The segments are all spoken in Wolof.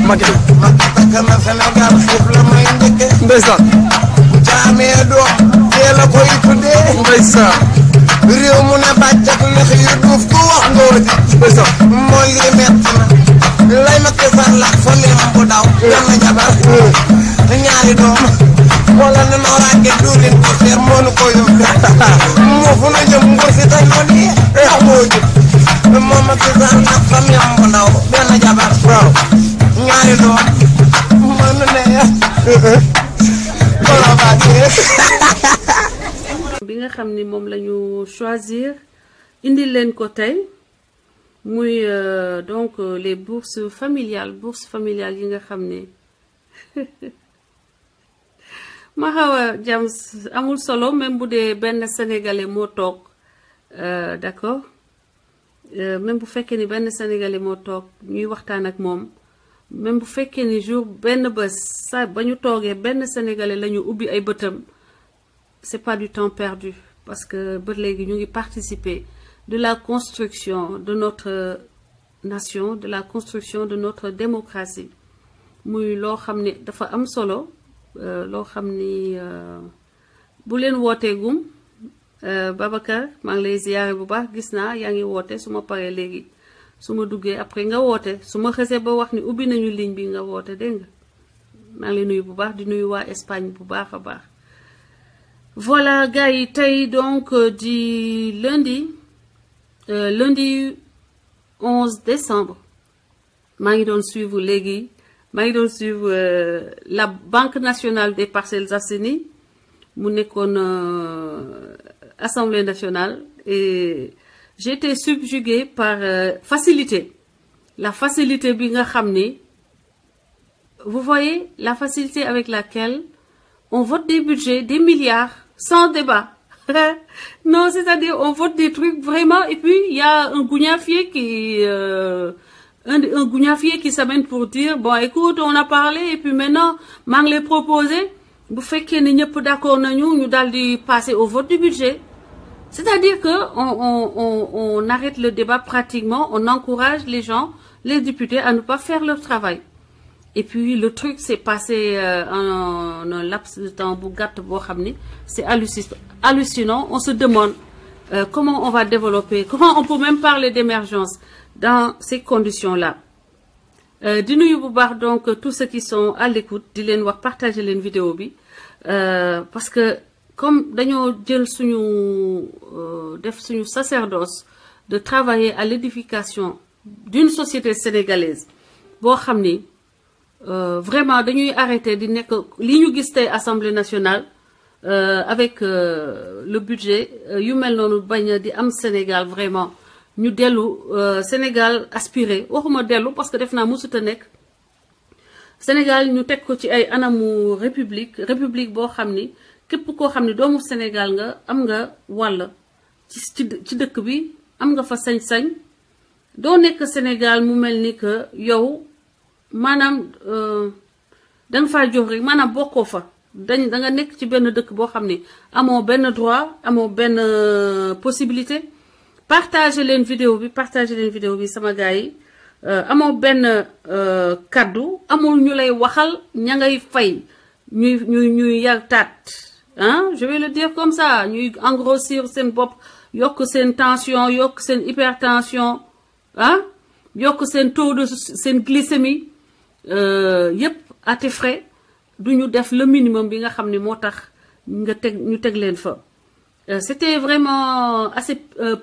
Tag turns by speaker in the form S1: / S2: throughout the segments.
S1: Macky
S2: takk na Sénégal xiif la may njëkke
S1: ndeysaan
S2: jaamee doom tee la koy tuddee
S1: ndeysaan
S2: réew mu ne bàccak lex yu duuf ku wax ngóoti
S1: ndeysaan
S2: moo lii metti na lay Macky Sall ak fa lim bu daw benn jabar ñaari doom wala na noo ràgge duulin ko seer moo nu ko yóbbu moo fu na jëm nguur si tañ ko nii ndax moo jub moom Macky Sall ak fa lim bu ndaw benn jabar
S1: waaw
S2: ñaari doom mënu ne wala bàggee
S3: bi nga xam ni moom la ñu choisir indi leen ko tey muy donc les bourses familiales yi nga xam ne ma xaw a jam amul solo même bu dee benn sénégalais moo toog d'accord même bu fekkee ni benn sénégalais moo toog ñuy waxtaan ak moom même bu fekkee ni jour benn bés sa ba ñu toogee benn sénégalais la ñu ubbi ay bëtam c'est pas du temps perdu parce que ba léegi ñu ngi participer de la construction de notre nation de la construction de notre démocratie muy loo xam ne dafa am solo loo xam ni bu leen wootee gum Babacar maa ngi lay ziyaare bu baax gis naa yaa ngi woote su ma paree léegi su ma duggee après nga woote su ma xësee ba wax ni ubbi nañu ligne bi nga woote dégg nga maa ngi lay nuyu bu baax di nuyu waa Espagne bu baax a baax. Voilà gars yi tey donc di lundi 11 décembre maa ngi doon suivre léegi maa ngi doon suivre la Banque nationale des Parcelles Assainies mu nekkoon Assemblée nationale et j'ai été subjuguée par facilité la facilité bi nga xam ni vous voyez la facilité avec laquelle on vote des budgets des milliards sans débat non c'est-à-dire on vote des trucs vraiment et puis il y a un gougnafier qui un gougnafier qui s'amène pour dire bon écoute on a parlé et puis maintenant maa ngi lay proposer bu fekkee ne ñëpp d'accord nañu ñu daal di passer au vote du budget c'est-à-dire que on arrête le débat pratiquement on encourage les gens les députés à ne pas faire leur travail et puis le truc s'est passé en un laps de temps bu gàtt boo xam ni c'est hallucinant on se demande comment on va développer comment on peut même parler d'émergence dans ces conditions-là di nuyu bu baax donc tous ceux qui sont à l'écoute di leen wax partager leen vidéo bi parce que comme dañoo jël suñu def suñu sacerdoce de travailler à l'édification d'une société sénégalaise boo xam ni vraiment dañuy arrêter di nekk li ñu gis tey Assemblée nationale avec le budget yu mel noonu bañ di am Sénégal vraiment ñu dellu Sénégal aspiré waxuma dellu parce que def naa mësut a nekk Sénégal ñu teg ko ci ay anamu république boo xam ni képp koo xam ni doomu Sénégal nga am nga wàll ci dëkk bi am nga fa sañ-sañ doo nekk Sénégal mu mel ni que yow maanaam da nga faa jox rek maanaam bokkoo fa da nga nekk ci benn dëkk boo xam ni amoo benn droit amoo benn possibilité partager leen vidéo bi sama gars yi amoo benn kaddu amul ñu lay waxal ña ngay fay ñuy yar taat ah je vais le dire comme ça ñuy engrossir seen bopp yokk seen tension yokk seen hypertension ah yokk seen taux de seen glycémie yépp à tes frais du ñu def le minimum bi nga xam ne moo tax nga ñu teg leen fa c'était vraiment assez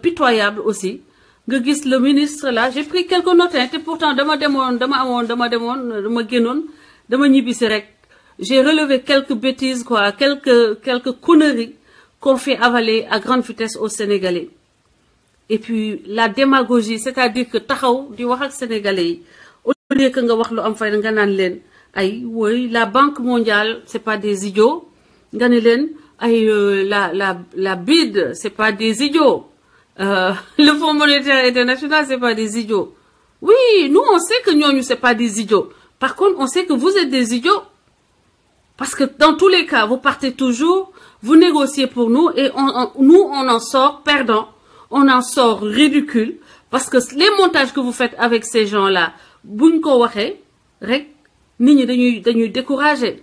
S3: pitoyable aussi nga gis le ministre là j'ai pris quelques notes te pourtant dama génnoon dama ñibbisi rek j'ai relevé quelques bêtises quoi quelques conneries qu'on fait avaler à grande vitesse aux Sénégalais et puis la démagogie c'est-à-dire que taxaw di wax ak Sénégalais yi au lieu que nga wax lu am fay nga naan leen ay woy la Banque mondiale c'est pas des idiots nga ne leen ay la BID c'est pas des idiots le Fonds monétaire international c'est pas des idiots oui nous on sait que ñooñu c'est pas des idiots par contre on sait que vous êtes des idiots parce que dans tous les cas vous partez toujours vous négociez pour nous et on en sort perdant on en sort ridicule parce que les montages que vous faites avec ces gens-là buñ ko waxee rek nit ñi dañuy décourager.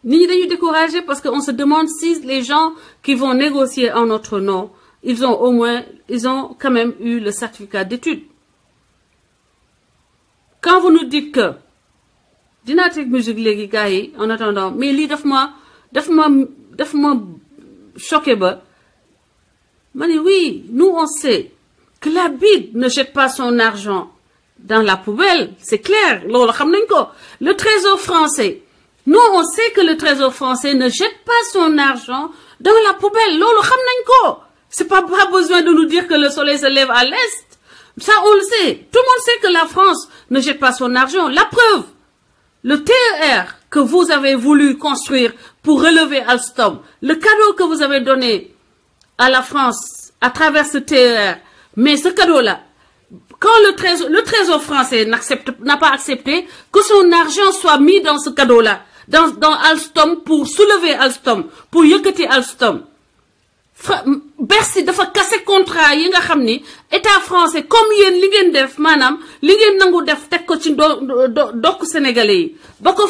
S3: Nit ñi dañuy décourager parce qu'on se demande si les gens qui vont négocier en notre nom, ils ont quand même eu le certificat d'études. Quand vous nous dites que Dynamique musique léegi gars yi en attendant mais lii daf ma choqué ba ma ne oui nous on sait que la BID ne jette pas son argent dans la poubelle c'est clair loolu xam nañ ko le trésor français nous on sait que le trésor français ne jette pas son argent dans la poubelle loolu xam nañ ko c'est pas besoin de nous dire que le soleil se lève à l'est ça on le sait tout le monde sait que la France ne jette pas son argent la preuve le TER que vous avez voulu construire pour relever Alstom, le cadeau que vous avez donné à la France à travers ce TER, mais ce cadeau-là, quand le trésor français n'a pas accepté que son argent soit mis dans ce cadeau-là, dans Alstom pour soulever Alstom, pour yëkkati Alstom, Bercy dafa casser contrat yi nga xamni état français comme yeen li ngeen def manam li ngeen nangu def tek ko ci dokk sénégalais yi bako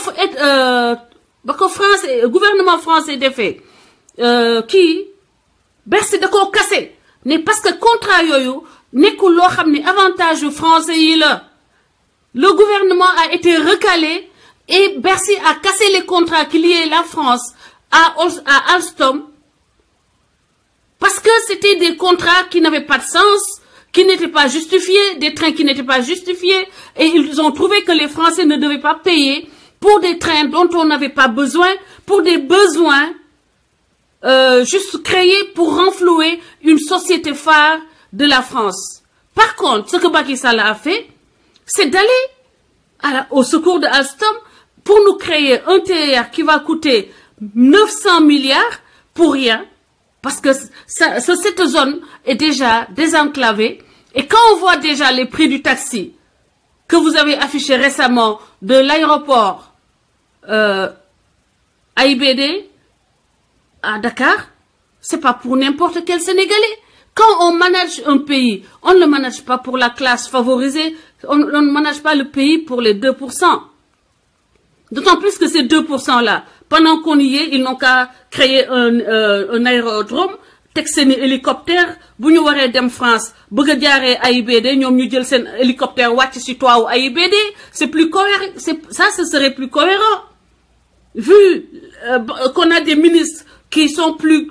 S3: français gouvernement français défé Bercy da ko casser mais parce que contrat yoyu nekul lo xamni avantage français yi la le gouvernement a été recalé et Bercy a cassé les contrats qui liaient la France à Alstom. Parce que c'était des contrats qui n'avaient pas de sens, qui n'étaient pas justifiés, des trains qui n'étaient pas justifiés, et ils ont trouvé que les Français ne devaient pas payer pour des trains dont on n'avait pas besoin, pour des besoins juste créés pour renflouer une société phare de la France. Par contre, ce que Macky Sall a fait, c'est d'aller au secours de Alstom pour nous créer un TER qui va coûter 900 milliards pour rien. Parce que cette zone est déjà désenclavée. Et quand on voit déjà les prix du taxi que vous avez affiché récemment de l'aéroport AIBD à Dakar, c'est pas pour n'importe quel Sénégalais. Quand on manage un pays, on ne le manage pas pour la classe favorisée, on ne manage pas le pays pour les 2%. D'autant plus que ces 2%-là, pendant qu'on y est, ils n'ont qu'à créer un aérodrome, teg seen hélicoptère, bu ñu waree dem France, bëgg a jaaree AIBD, ñoom ñu jël seen hélicoptère wàcc ci toit wu AIBD, c'est plus cohérent, ça ce serait plus cohérent. Vu qu'on a des ministres qui sont plus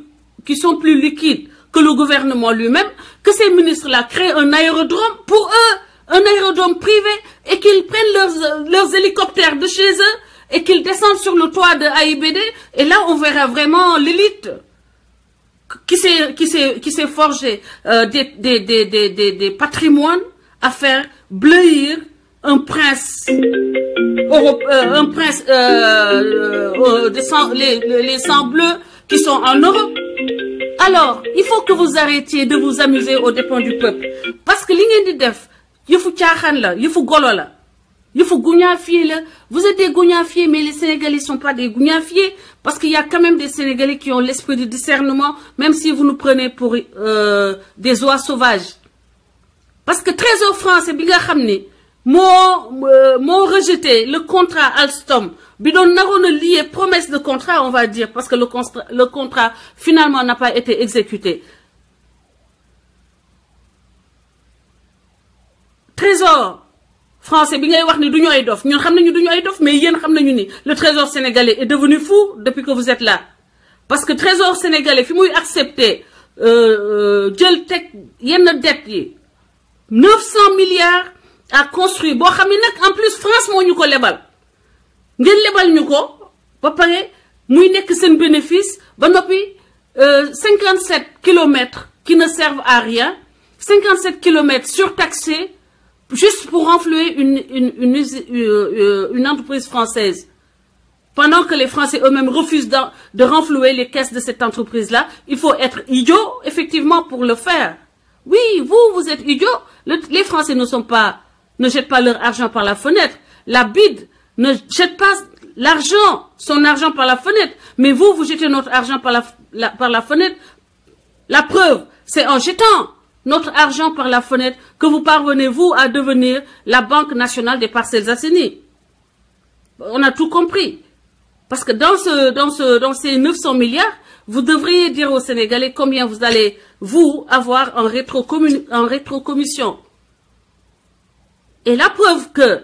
S3: liquides que le gouvernement lui-même, que ces ministres-là créent un aérodrome pour eux, un aérodrome privé, et qu'ils prennent leurs hélicoptères de chez eux, et qu'ils descendent sur le toit de AIBD, et là on verra vraiment l'élite qui s'est forgé des patrimoines à faire bleuir un prince les sangs bleus qui sont en Europe. Alors, il faut que vous arrêtiez de vous amuser aux dépens du peuple. Parce que li ngeen di def, yëfu caaxaan la, yëfu golo la. Vous êtes des gougnafiés, mais les Sénégalais ne sont pas des gougnafiés, parce qu'il y a quand même des Sénégalais qui ont l'esprit de discernement, même si vous nous prenez pour des oies sauvages. Parce que Trésor français, biga xamni, m'ont rejeté le contrat Alstom, bidon narone lié promesse de contrat, on va dire, parce que le contrat finalement n'a pas été exécuté. Trésor français bi ngay wax ni duñu ay dof ñun xam nañu duñu ay dof mais yeen xam nañu ni le trésor sénégalais est devenu fou depuis que vous êtes là parce que trésor sénégalais fi muy accepter jël tek yenn dette yi 900 milliards à construire bo xam ni nak en plus France mo ñu ko lebal ngeen lebal ñuko ba paré muy nek sen bénéfice ba nopi 57 kilomètres qui ne servent à rien 57 kilomètres surtaxés juste pour renflouer une entreprise française. Pendant que les Français eux-mêmes refusent de renflouer les caisses de cette entreprise-là, il faut être idiot, effectivement, pour le faire. Oui, vous êtes idiot. Les Français ne jettent pas leur argent par la fenêtre. La BID ne jette pas son argent par la fenêtre. Mais vous jetez notre argent par la fenêtre. La preuve, c'est en jetant notre argent par la fenêtre que vous parvenez, vous, à devenir la Banque nationale des Parcelles Assainies. On a tout compris. Parce que dans ces 900 milliards, vous devriez dire aux Sénégalais combien vous allez, vous, avoir en rétrocommission. Et la preuve que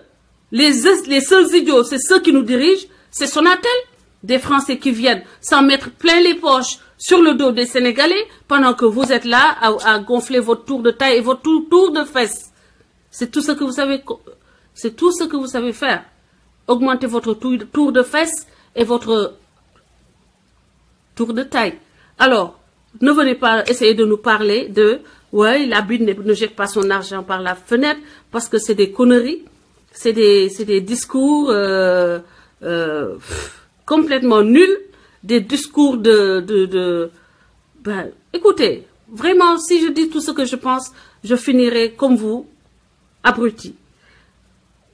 S3: les seuls idiots, c'est ceux qui nous dirigent, c'est Sonatel, des Français qui viennent s'en mettre plein les poches sur le dos des Sénégalais pendant que vous êtes là à gonfler votre tour de taille et votre tour de fesses. C'est tout ce que vous savez, c'est tout ce que vous savez faire. Augmentez votre tour de fesses et votre tour de taille. Alors, ne venez pas essayer de nous parler de ouais, la BID ne jette pas son argent par la fenêtre parce que c'est des conneries, c'est des discours complètement nuls, des discours ben, écoutez, vraiment, si je dis tout ce que je pense, je finirai comme vous, abruti.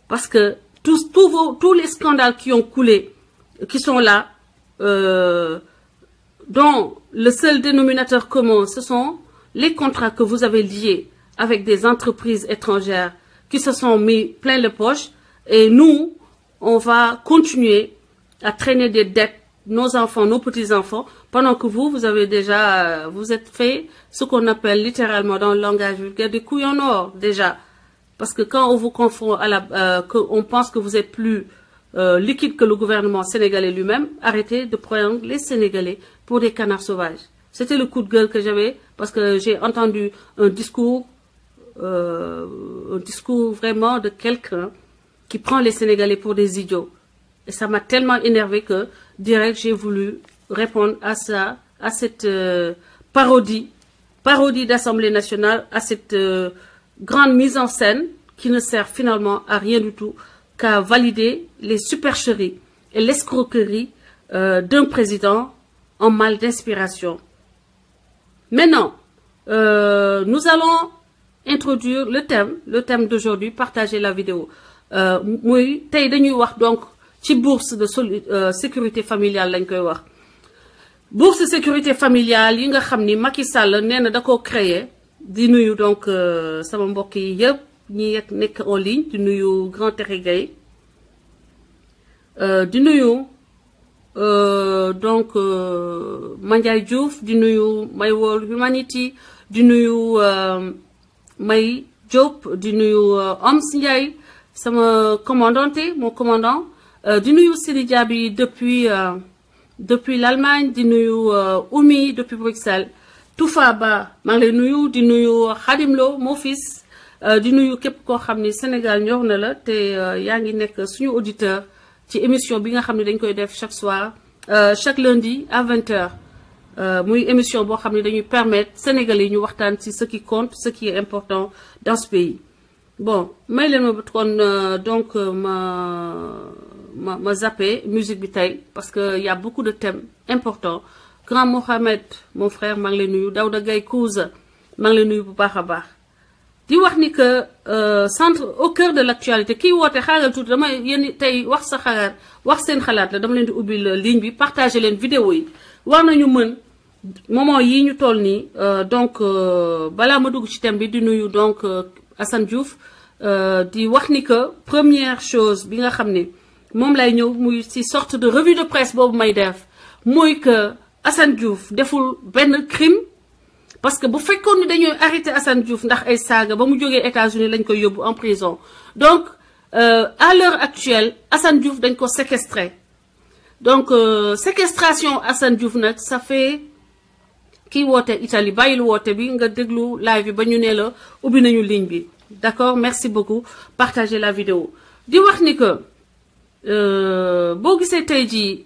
S3: Parce que tous les scandales qui ont coulé, qui sont là, dont le seul dénominateur commun, ce sont les contrats que vous avez liés avec des entreprises étrangères qui se sont mis plein les poches. Et nous, on va continuer à traîner des dettes, nos enfants, nos petits-enfants, pendant que vous avez déjà, vous êtes fait ce qu'on appelle littéralement dans le langage vulgaire des couilles en or, déjà. Parce que quand on vous confond à on pense que vous êtes plus liquide que le gouvernement sénégalais lui-même, arrêtez de prendre les Sénégalais pour des canards sauvages. C'était le coup de gueule que j'avais parce que j'ai entendu un discours vraiment de quelqu'un qui prend les Sénégalais pour des idiots. Et ça m'a tellement énervé que direct j'ai voulu répondre à ça, à cette parodie d'Assemblée nationale, à cette grande mise en scène qui ne sert finalement à rien du tout qu'à valider les supercheries et l'escroquerie d'un président en mal d'inspiration. Maintenant, nous allons introduire le thème d'aujourd'hui, partager la vidéo. Muy tey dañuy wax donc ci bourse de sécurité familiale lañ koy wax. Bourse sécurité familiale yi nga xam ni Macky Sall nee na da koo créé di nuyu donc sama mbokk yi yëpp ñi nekk en ligne di nuyu Grand Terre Gueye di nuyu donc Mandiaye Diouf di nuyu My World Humanity di nuyu May Diop di nuyu Oms Ndiaye sama commandante mon commandant di nuyu Sidi Diaby depuis l'Allemagne di nuyu Oumi depuis Bruxelles Toufa Ba maa ngi lay nuyu di nuyu Khadim Lo mon fils di nuyu képp koo xam ni Sénégal ñor na la te yaa ngi nekk suñu auditeur ci émission bi nga xam ne dañ koy def chaque soir chaque lundi à 20h muy émission boo xam ne dañuy permettre Sénégalais yi ñu waxtaan ci ce qui compte ce qui est important dans ce pays. Bon may leen ma kon donc ma zappé musique bi tey parce que y a beaucoup de thèmes importants. Grand Mohamed mon frère maa ngi lay nuyu Daouda Gaye Kouza maa ngi lay nuyu bu baax a baax di wax ni que centre au cœur de l'actualité kii woote xaaral tuuti dama yéen tey wax sa xalaat wax seen xalaat la dama leen di ubbil ligne bi partager leen vidéo yi war nañu mën moment yii ñu toll nii donc balaa ma dugg ci thème bi di nuyu donc Assane Diouf di wax ni que première chose bi nga xam ne moom lay ñëw muy ci sorte de revue de presse boobu may def mooy que Assane Diouf deful benn crime parce que bu fekkoon ni dañuy arrêter Assane Diouf ndax ay saaga ba mu jógee États-Unis lañ koy yóbbu en prison donc à l'heure actuelle Assane Diouf dañ ko séquestré donc séquestration Assane Diouf nag ça fait kii woote Italie bàyyil woote bi nga déglu live bi ba ñu ne la ubbi nañu ligne bi d'accord merci beaucoup partagez la vidéo di wax ni que boo gisee tey jii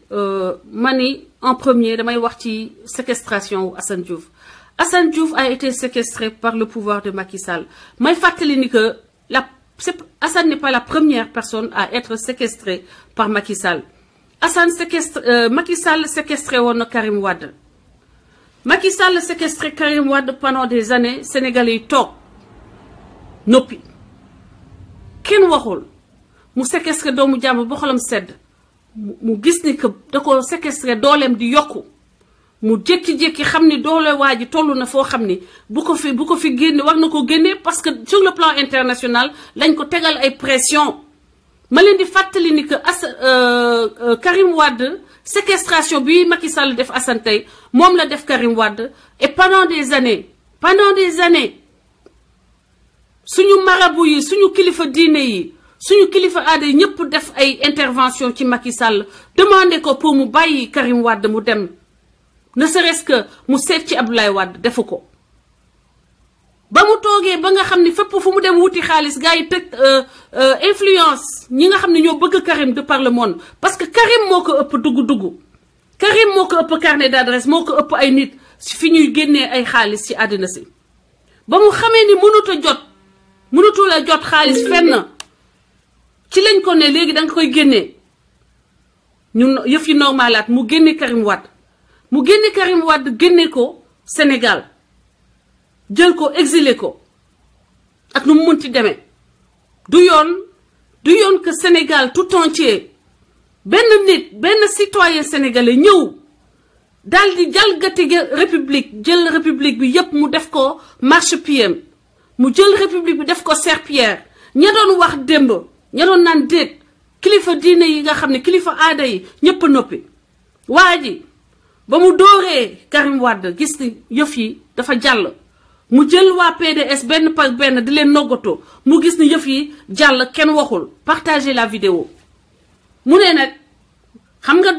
S3: mani en premier damay wax ci séquestration Assane Diouf Assane Diouf a été séquestré par le pouvoir de Macky Sall may fàttali ni que Assane n'est pas la première personne à être séquestrée par Macky Sall Macky Sall séquestré woon na Karim Wade Macky Sall séquestré Karim Wade pendant des années Sénégalais yi toog noppi kenn waxul mu séquestré doomu jàmbur ba xolam sedd mu gis ni que da ko séquestré dooleem di yokku mu jékki-jékki xam ni doole waa ji toll na foo xam ni bu ko fi génne war na ko génne parce que sur le plan international lañ ko tegal ay pression ma leen di fàttali ni que Karim Wade séquestration bi Macky Sall def Assane tey moom la def Karim Wade et pendant des années suñu marabu yi suñu kilifa diine yi suñu kilifa aada yi ñëpp def ay intervention ci Macky Sall demandé ko pour mu bàyyi Karim Wade mu dem ne serait-ce que mu seet ci Abdoulaye Wade defu ko ba mu toogee ba nga xam ni fépp fu mu dem wuti xaalis gars yi tëj influence ñi nga xam ne ñoo bëgg Karim de par le monde parce que Karim moo ko ëpp dugg Karim moo ko ëpp carnet d'adresse moo ko ëpp ay nit fi ñuy génnee ay xaalis ci àddina si ba mu xamee ni mënutu la jot xaalis fenn ci lañ ko ne léegi da nga koy génnee ñun yëf yi normalaat mu génne Karim Wade génne ko Sénégal jël ko exilé ko ak nu mu munti demee du yoon que Sénégal tout entier benn citoyen sénégalais ñëw daal di jalgati jël république bi yépp mu def ko marchepied mu jël république bi def ko serpillière ña doon wax démb ña doon naan déet kilifa diine yi nga xam ne kilifa aada yi ñëpp noppi waa ji ba mu dooree Karim Wade gis ni yëf yi dafa jàll mu jël waa PDS benn par benn di leen noggatoo mu gis ni yëf yi jàll kenn waxul partager la vidéo mu ne nag xam nga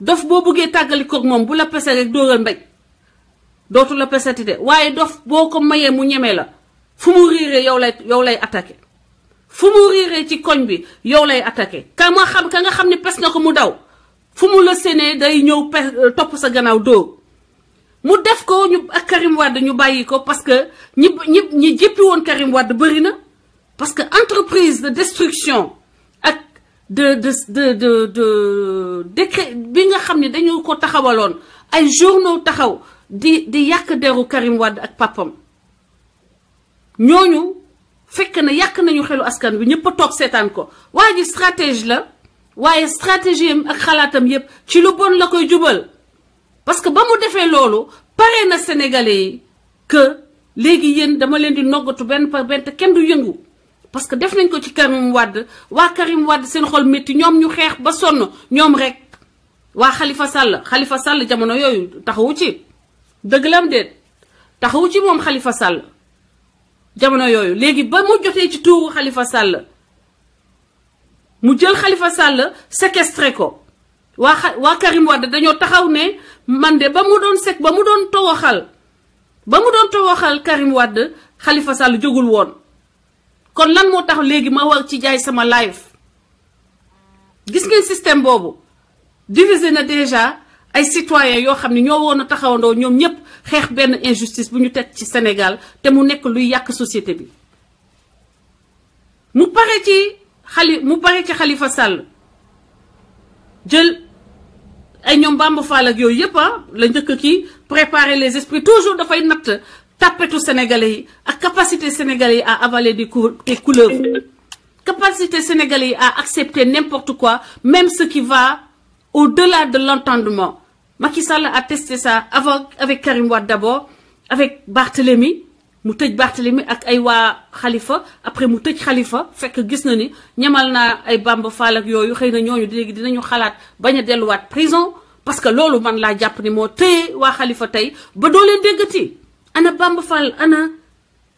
S3: dof boo bëggee tàggalikoog moom bu la pese rek dóoral mbéj dootu la peseti de waaye dof boo ko mayee mu ñeme la fu mu riiree yow lay attaqué fu mu riiree ci koñ bi yow lay attaqué ka nga xam ne pes na ko mu daw fu mu la séenee day ñëw topp sa gannaaw dóor mu def ko ñu ak Karim Wade ñu bàyyi ko parce que ñi jéppi woon Karim Wade bëri na parce que entreprise de destruction ak de décret bi nga xam ne dañu ko taxawaloon ay journaux taxaw di yàq deru Karim Wade ak papam ñooñu fekk na yàq nañu xelu askan bi ñëpp a toog seetaan ko waa ji stratégie la waaye stratégie am ak xalaatam yépp ci lu bon la koy jubal parce que ba mu defee loolu pare na Sénégalais yi que léegi yéen dama leen di noggatu benn par benn te kenn du yëngu parce que def nañ ko ci Karim Wade waa Karim Wade seen xol métti ñoom ñu xeex ba sonn ñoom rek waa Khalifa Sall jamono yooyu taxawu ci dëgg lam déet taxawu ci moom Khalifa Sall jamono yooyu léegi ba mu jotee ci tuuru Khalifa Sall mu jël Khalifa Sall séquestré ko waa Karim Wade dañoo taxaw ne man de ba mu doon towaxal Karim Wade Khalifa Sall jógul woon kon lan moo tax léegi ma war ci jaay sama live gis ngeen système boobu divisé na déjà ay citoyens yoo xam ne ñoo woon a taxawandoo ñoom ñëpp xeex benn injustice bu ñu teg ci Sénégal te mu nekk luy yàq société bi mu pare ci Khalifa Sall jël ay ñoom Bamba Fall ak yooyu yëpp la njëkk ki préparer les esprits toujours dafay natt tapetu sénégalais yi ak capacité sénégalais yi à avaler des couleuvres capacité sénégalais yi à accepter n'importe quoi même ce qui va au-delà de l'entendement. Macky Sall a testé ça avec Karim Wade d'abord avec Barthélemy mu tëj Barthélemy ak ay waa Khalifa après mu tëj Khalifa fekk gis na ni ñamal naa ay Bamba Fall ak yooyu xëy na ñooñu léegi dinañu xalaat bañ a delluwaat prison parce que loolu man laa jàpp ni moo téye waa Khalifa tey ba doo leen déggati ana Bamba Fall ana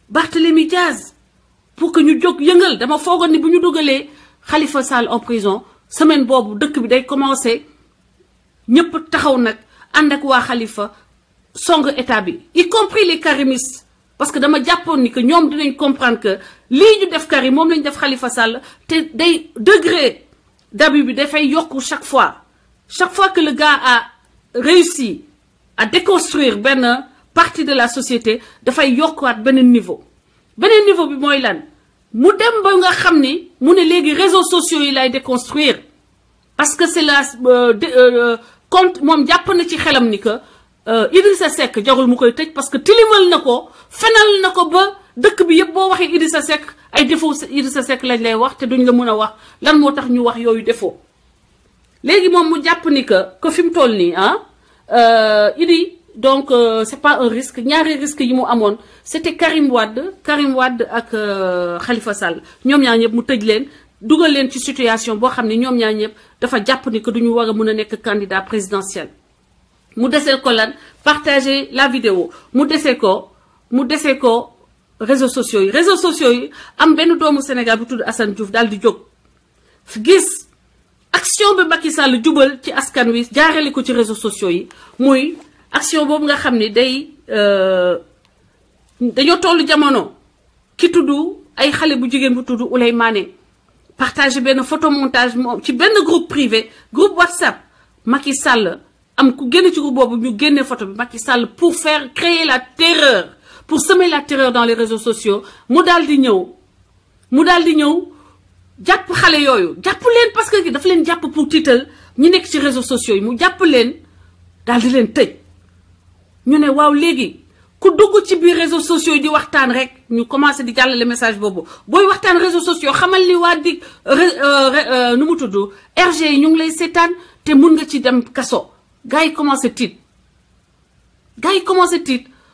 S3: Barthélemy Diaz pour que ñu jóg yëngal dama foogoon ni bu ñu dugalee Khalifa Sall en prison semaine boobu dëkk bi day commencer ñëpp taxaw nag ànd ak waa Khalifa song état bi y compris les karimistes parce que dama jàppoon ni que ñoom dinañ comprendre que lii ñu def Karim moom lañ def Khalifa Sall te day degré d'abus bi dafay yokku chaque fois que le gars a réussi à déconstruire benn partie de la société dafay yokkuwaat beneen niveau bi mooy lan mu dem ba nga xam ni mu ne léegi réseaux sociaux yi lay déconstruire parce que c'est la compte moom jàpp na ci xelam ni que Idrissa Seck jarul mu koy tëj parce que tilimal na ko fenal na ko ba dëkk bi yëpp boo waxee Idrissa Seck ay défaut Idrissa Seck lañ lay wax te duñ la mën a wax lan moo tax ñu wax yooyu défaut léegi moom mu jàpp ni que fi mu toll nii il dit donc c'est pas un risque ñaari risque yi mu amoon c'était Karim Wade ak Khalifa Sall ñoom ñaar ñëpp mu tëj leen dugal leen ci situation boo xam ne ñoom ñaar ñëpp dafa jàpp ni que duñu war a mën a nekk candidat présidentiel mu desee ko lan partager la vidéo mu desee ko réseaux sociaux yi am benn doomu Sénégal bu tudd Assane Diouf daal di jóg gis action bi Macky Sall jubal ci askan wi jaarale ko ci réseaux sociaux yi muy action boobu nga xam ni dañoo tollu jamono ki tudd ay xale bu jigéen bu tudd Oulay Mané partager benn photomontage moom ci benn groupe privé groupe WhatsApp Macky Sall am ku génn ci groupe boobu ñu génne photo bi Macky Sall pour créer la terreur pour semer la terreur dans les réseaux sociaux mu daal di ñëw jàpp xale yooyu jàpp leen parce que dafa leen jàpp pour tiital ñi nekk ci réseaux sociaux yi mu jàpp leen daal di leen tëj ñu ne waaw léegi ku dugg ci biir réseaux sociaux yi di waxtaan rek ñu commencé di jàllale message boobu booy waxtaan réseaux sociaux xamal ni waa dig nu mu tudd RG yi ñu ngi lay seetaan te mun nga ci dem kaso gars yi commencé tiit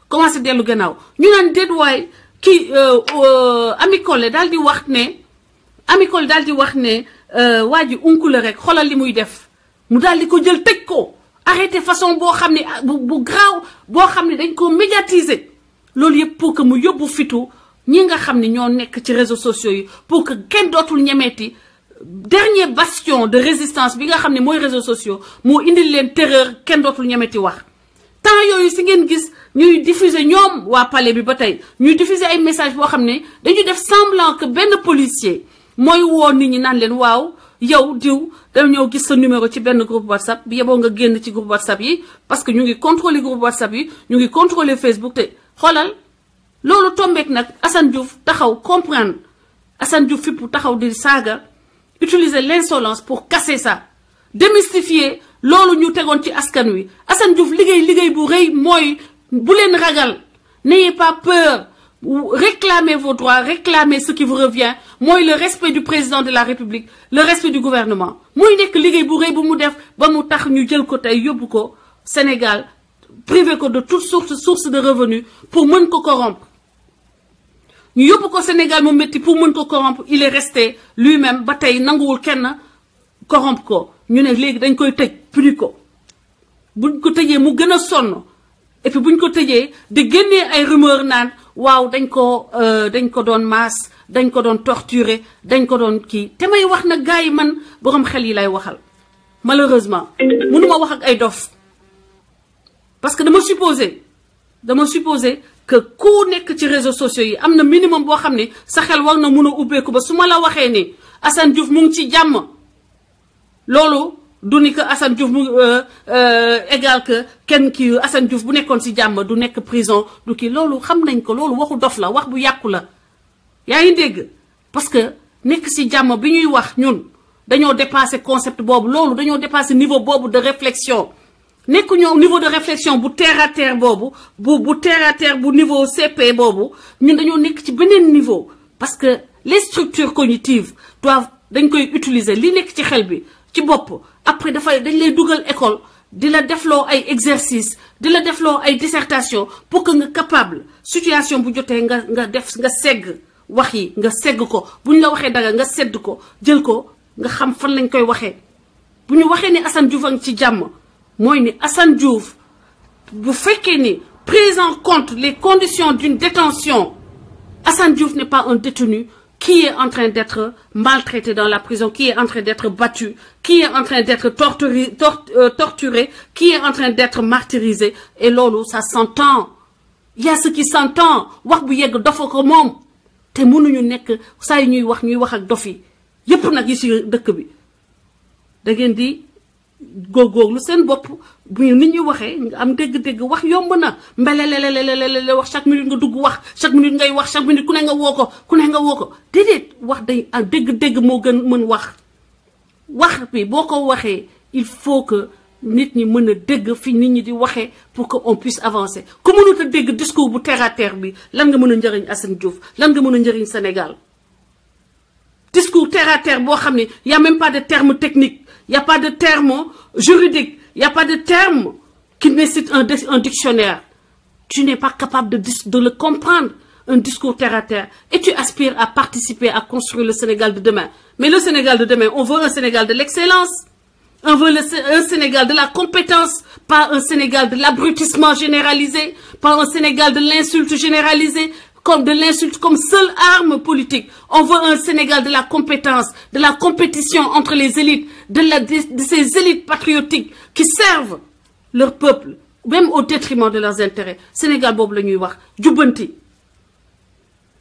S3: commencé dellu gannaaw ñu naan déet waay kii Ami Collé daal di wax ne waa ji unku la rek xoolal li muy def mu daal di ko jël tëj ko arrêté façon boo xam ne bu graaw boo xam ne dañ ko médiatiser loolu yëpp pour que mu yóbbu fitu ñi nga xam ne ñoo nekk ci réseaux sociaux yi pour que kenn dootul ñemeeti dernier bastion de résistance bi nga xam ne mooy réseaux sociaux moo indil leen terreur kenn dootul ñemeeti wax temps yooyu si ngeen gis ñuy diffuser ñoom waa palais bi ba tey ñuy diffuser ay message boo xam ne dañuy def semblant que benn policier mooy woo nit ñi naan leen waaw yow diw dañu ñëw gis sa numéro ci benn groupe WhatsApp bi yeboo nga génn ci groupe WhatsApp yi parce que ñu ngi contrôler groupe WhatsApp yi ñu ngi contrôler Facebook te xoolal loolu tombeek nag Assane Diouf taxaw comprendre Assane Diouf fippu taxaw di saaga utiliser l'insolence pour casser ça démystifier loolu ñu tegoon ci askan wi Assane Diouf liggéey bu rëy mooy bu leen ragal n'ayez pas peur réclamez vos droits réclamez ce qui vous revient mooy le respect du président de la République le respect du gouvernement muy nekk liggéey bu rëy bu mu def ba mu tax ñu jël ko tey yóbbu ko Sénégal privé ko de toutes sources de revenus pour mën ko corrompre ñu yóbbu ko Sénégal mu métti pour mën ko corrompre il est resté lui-même ba tey nanguwul kenn corrompre ko ñu ne léegi dañ koy tëj puni ko buñ ko tëjee mu gën a sonn et puis buñ ko tëjee di génnee ay rumeur naan waaw dañ ko doon masse dañ ko doon torturer dañ ko doon kii te may wax na gars yi man borom xel yi lay waxal malheureusement mënuma wax ak ay dof parce que dama supposer que ku nekk ci réseaux sociaux yi am na minimum boo xam ne sa xel war na mun a ubbeeku ba su ma la waxee ni Assane Diouf mu ngi ci jàmm loolu du ni que Assane Diouf mu égal que kenn kii Assane Diouf bu nekkoon ci jàmm du nekk prison du kii loolu xam nañ ko loolu waxu dof la wax bu yàqu la yaa ngi dégg parce que nekk ci jàmm bi ñuy wax ñun dañoo dépasser concept boobu loolu dañoo dépasser niveau boobu de réflexion nekk ñoo niveau de réflexion bu terre à terre boobu bu terre à terre bu niveau CP boobu ñun dañoo nekk ci beneen niveau parce que les structures cognitives dañ koy utiliser li nekk ci xel bi ci bopp après dañ lay dugal école di la defloo ay exercice di la defloo ay dissertation pour que nga capable situation bu jotee nga segg wax yi nga segg ko bu ñu la waxee dara nga sedd ko jël ko nga xam fan lañ koy waxee bu ñu waxee ni Assane Diouf a ngi ci jàmm mooy ni Assane Diouf bu fekkee ni prise en compte les conditions d'une détention Assane Diouf n'est pas un détenu qui est en train d'être maltraité dans la prison, qui est en train d'être battu, qui est en train d'être torturé, qui est en train d'être martyrisé. Et lolo, ça s'entend. Il y a ce qui s'entend. Wax bu yegg dofa ko mom. Te mënuñu nekk saa ñuy wax ak dofi. Yépp nag yi ci dëkk bi. Da ngeen di góorgóorlu seen bopp bu nit ñi waxee nga am dégg-dégg wax yomb na mbelelelelelele wax chaque minute nga dugg wax chaque minute ngay wax chaque minute ku ne nga woo ko déedéet wax day am dégg-dégg moo gën mën wax bi boo ko waxee il faut que nit ñi mën a dégg fi nit ñi di waxee pour que on puisse avancer ku mënut a dégg discours bu terre à terre bi lan nga mën a njëriñ Assane Diouf lan nga mën a njëriñ Sénégal discours terre à terre boo xam ne y a même pas de terme technique. Il n'y a pas de terme juridique, il n'y a pas de terme qui nécessite un dictionnaire. Tu n'es pas capable de le comprendre, un discours terre à terre. Et tu aspires à participer à construire le Sénégal de demain. Mais le Sénégal de demain, on veut un Sénégal de l'excellence. On veut un Sénégal de la compétence, pas un Sénégal de l'abrutissement généralisé, pas un Sénégal de l'insulte généralisée, comme de l'insulte comme seule arme politique. On veut un Sénégal de la compétence, de la compétition entre les élites, de ces élites patriotiques qui servent leur peuple, même au détriment de leurs intérêts. Sénégal boobu la ñuy wax jubbanti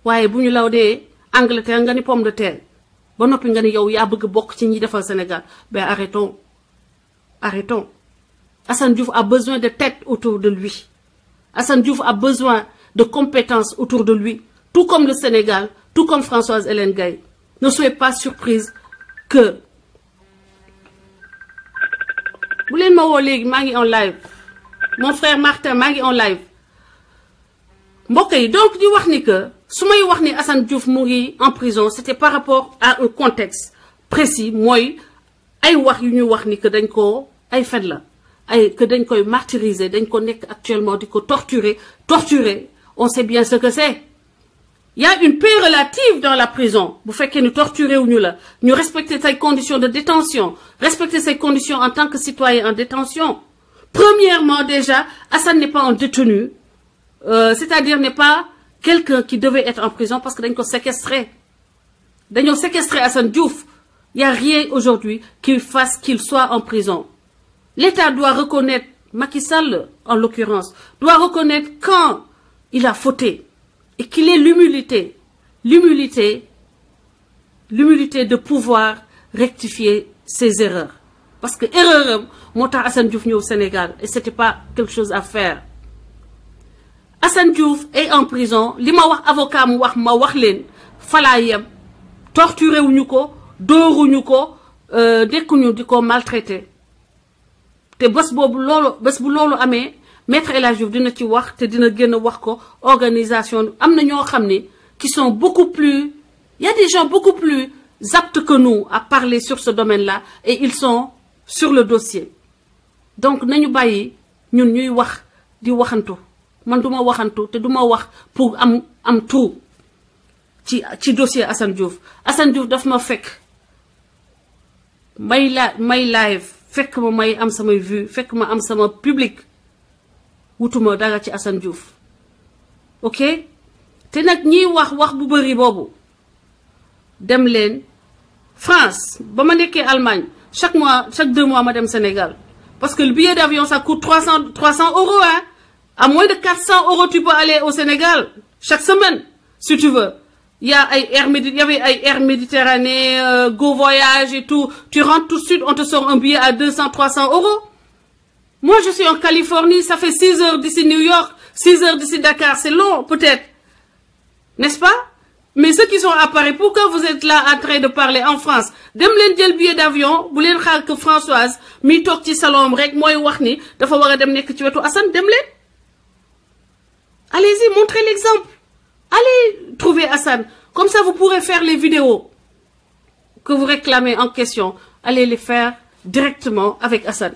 S3: waaye bu ñu law dee Angleterre nga ni pomme de terre ba noppi nga ni yow yaa bëgg bokk ci ñi defal Sénégal. Ben arrêtons. Arrêtons. Assane Diouf a besoin de tête autour de lui. Assane Diouf a besoin de compétences autour de lui. Tout comme le Sénégal, tout comme Françoise Hélène Gaye. Ne soyez pas surprise que... Vous voulez me en live. Mon frère Martin, Magui en live. Donc, di wax ni que, si je wax ni Assane Diouf mourit en prison, c'était par rapport à un contexte précis. Moi, ay wax yu ñu wax ni que dañ ko ay fen la ay que dañ koy martyriser dañ ko nekk actuellement di ko torturer on sait bien ce que c'est. Il y a une paix relative dans la prison. Vous faites que nous torturer ou nous là, nous respecter ces conditions de détention, respecter ces conditions en tant que citoyen en détention. Premièrement déjà, Assane n'est pas un détenu, c'est-à-dire n'est pas quelqu'un qui devait être en prison parce que dañ ko séquestré. Dañoo séquestré Assane Diouf. Il n'y a rien aujourd'hui qui fasse qu'il soit en prison. L'État doit reconnaître, Macky Sall en l'occurrence, doit reconnaître quand il a fauté et qu'il ait l'humilité de pouvoir rectifier ses erreurs. Parce que erreur, monta Assane Diouf au Sénégal et c'était pas quelque chose à faire. Assane Diouf est en prison, li ma wax avocat mu wax ma wax leen fala yem torturé wuñu ko dooruñu ko dekkuñu di ko maltraité te bés bu loolu amee maître El Hadji Diouf dina ci wax te dina génn wax ko organisation am na ñoo xam ne qui sont beaucoup plus il y a des gens beaucoup plus aptes que nous à parler sur ce domaine-là et ils sont sur le dossier donc nañu bàyyi ñun ñuy wax di waxantu man duma waxantu te duma wax pour am tout ci dossier Assane Diouf daf ma fekk may live fekk ma may am samay vue fekk ma am sama public wutuma dara ci Assane Diouf ok te nag ñiy wax bu bëri boobu dem leen France ba ma nekkee Allemagne chaque 2 mois ma dem Sénégal parce que le billet d'avion ça coûte 300 euros hein. À moins de 400 euros tu peux aller au Sénégal chaque semaine si tu veux. Il y avait Air Méditerranée, Go Voyage et tout. Tu rentres tout de suite, on te sort un billet à 200, 300 euros. Moi, je suis en Californie, ça fait 6 heures d'ici New York, 6 heures d'ici Dakar. C'est long, peut-être. N'est-ce pas? Mais ceux qui sont à Paris, pourquoi vous êtes là en train de parler en France? Dem len jël billet d'avion, bu len xaar que Françoise, mi tok ci salon rek moy wax ni dafa wara dem nek ci wetu Assane, dem len. Allez-y, montrez l'exemple. Allez trouver Assane. Comme ça, vous pourrez faire les vidéos que vous réclamez en question. Allez les faire directement avec Assane.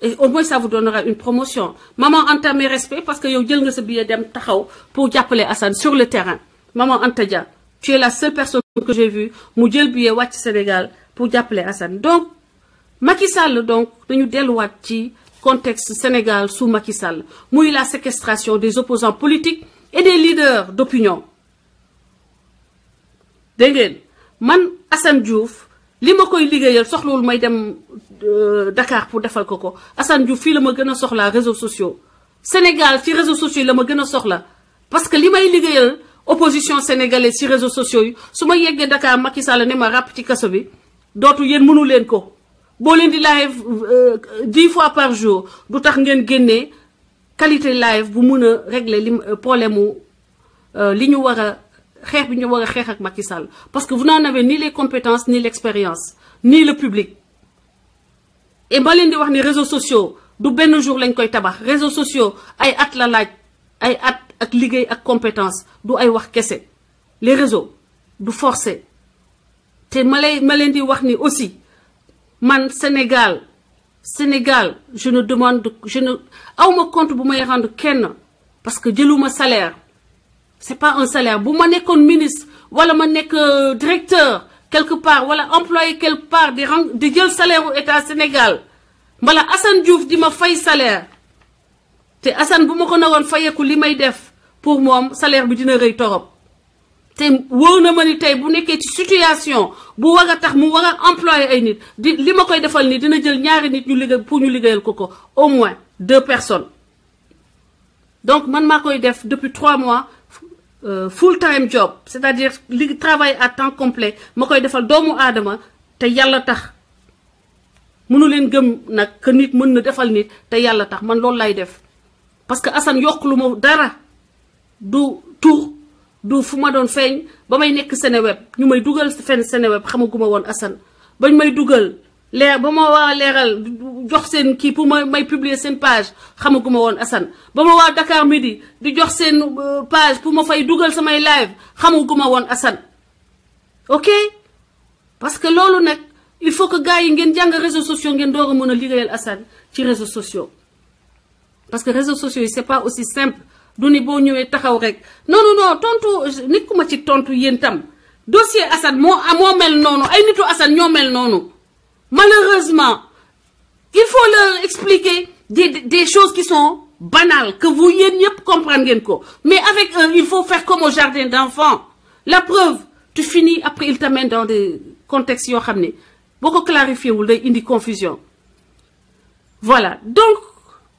S3: Et au moins, ça vous donnera une promotion. Maman Anta, mes respects, parce que yow jël nga sa billet dem taxaw pour jàppale Assane sur le terrain. Maman Anta Dia, tu es la seule personne que j'ai vue mu jël billet wàcc Sénégal pour jàppale Assane. Donc, Macky Sall, donc, dañu delluwaat ci contexte Sénégal sous Macky Sall. Muy la séquestration des opposants politiques et des leaders d'opinion. Dégg ngeen man Assane Diouf li ma koy liggéeyal soxlawul may dem Dakar pour defal ko Assane Diouf fii la ma gën a soxla réseaux sociaux Sénégal ci réseaux sociaux yi la ma gën a soxla parce que li may liggéeyal opposition sénégalaise ci réseaux sociaux yi su ma yeggee Dakar Macky Sall ne ma ràpp ci kaso bi dootu yéen mënu leen ko boo leen di live 10 fois par jour du tax ngeen génnee qualité live bu mun a régler li problème mu li ñu war a xeex bi ñu war a xeex ak Macky Sall parce que vous n'en avez ni les compétences ni l'expérience ni le public et ba leen di wax ni réseaux sociaux du benn jour lañ koy tabax réseaux sociaux ay at la laaj ay at ak liggéey ak compétence du ay wax kese les réseaux du forcer te ma leen di wax ni aussi man Sénégal Sénégal je ne demande awma compte bu may rendre kenn parce que jëluma salaire c'est pas un salaire bu ma nekkoon ministre wala ma nekk directeur quelque part wala employé quelque part di jël salaire u état Sénégal mbala Assane Diouf di ma fay salaire te Assane bu ma ko naroon fayeku li may def pour moom salaire bi dina rëy torop te wóor na ma ni tey bu nekkee ci situation bu war a tax mu war a employé ay nit li ma koy defal ni dina jël ñaari nit ñu liggéey pour ñu liggéeyal ko au moins 2 personnes donc man maa koy def depuis 3 mois full-time job c'est-à-dire li travail à temps complet ma koy defal doomu aadama te yàlla tax mënu leen gëm nag que nit mën na defal nit te yàlla tax man loolu lay def parce que Assane yokk lu ma dara du tur du fu ma doon feeñ ba may nekk Seneweb ñu may dugal fenn Seneweb xamaguma woon Assane bañ may dugal leer ba ma waa leeral jox seen kii pour may publier seen page xamaguma woon Assane ba ma waa Dakar Midi di jox seen page pour ma fay dugal samay live xamaguma woon Assane ok parce que loolu nag il faut que gars yi ngeen jàng réseaux sociaux ngeen door a mën a liggéeyal Assane ci réseaux sociaux parce que réseaux sociaux yi c'est pas aussi simple du ni boo ñëwee taxaw rek non tontu nit ku ma ci tontu yéen tam dossier Assane moo mel noonu ay nitu Assane ñoo mel noonu malheureusement il faut leur expliquer des choses qui sont banales que vous yéen ñëpp comprendre ngeen ko mais avec eux il faut faire comme au jardin d'enfants la preuve tu finis après il t'amène dans des contextes yoo xam ne boo ko clarifié wul day indi confusion voilà donc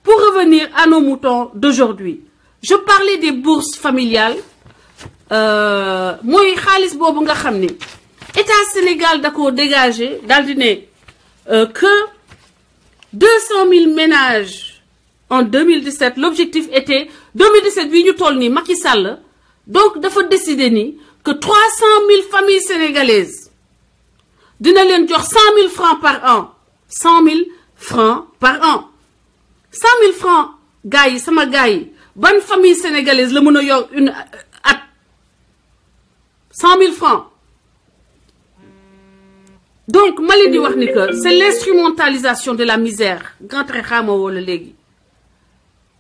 S3: pour revenir à nos moutons d'aujourd'hui je parlais des bourses familiales mooy xaalis boobu nga xam ne état Sénégal da ko dégagé daal di ne que 200 000 ménages en 2017 l'objectif était 2017 bi ñu toll nii Macky Sall donc dafa décider ni que 300 000 familles sénégalaises dina leen jox 100 000 francs par an 100 000 francs par an 100 000 francs gars yi sama gars yi ban famille sénégalaise la mën a yor une at 100 000 francs donc ma leen di wax ni que c'est l'instrumentalisation de la misère grand trait xaama wala léegi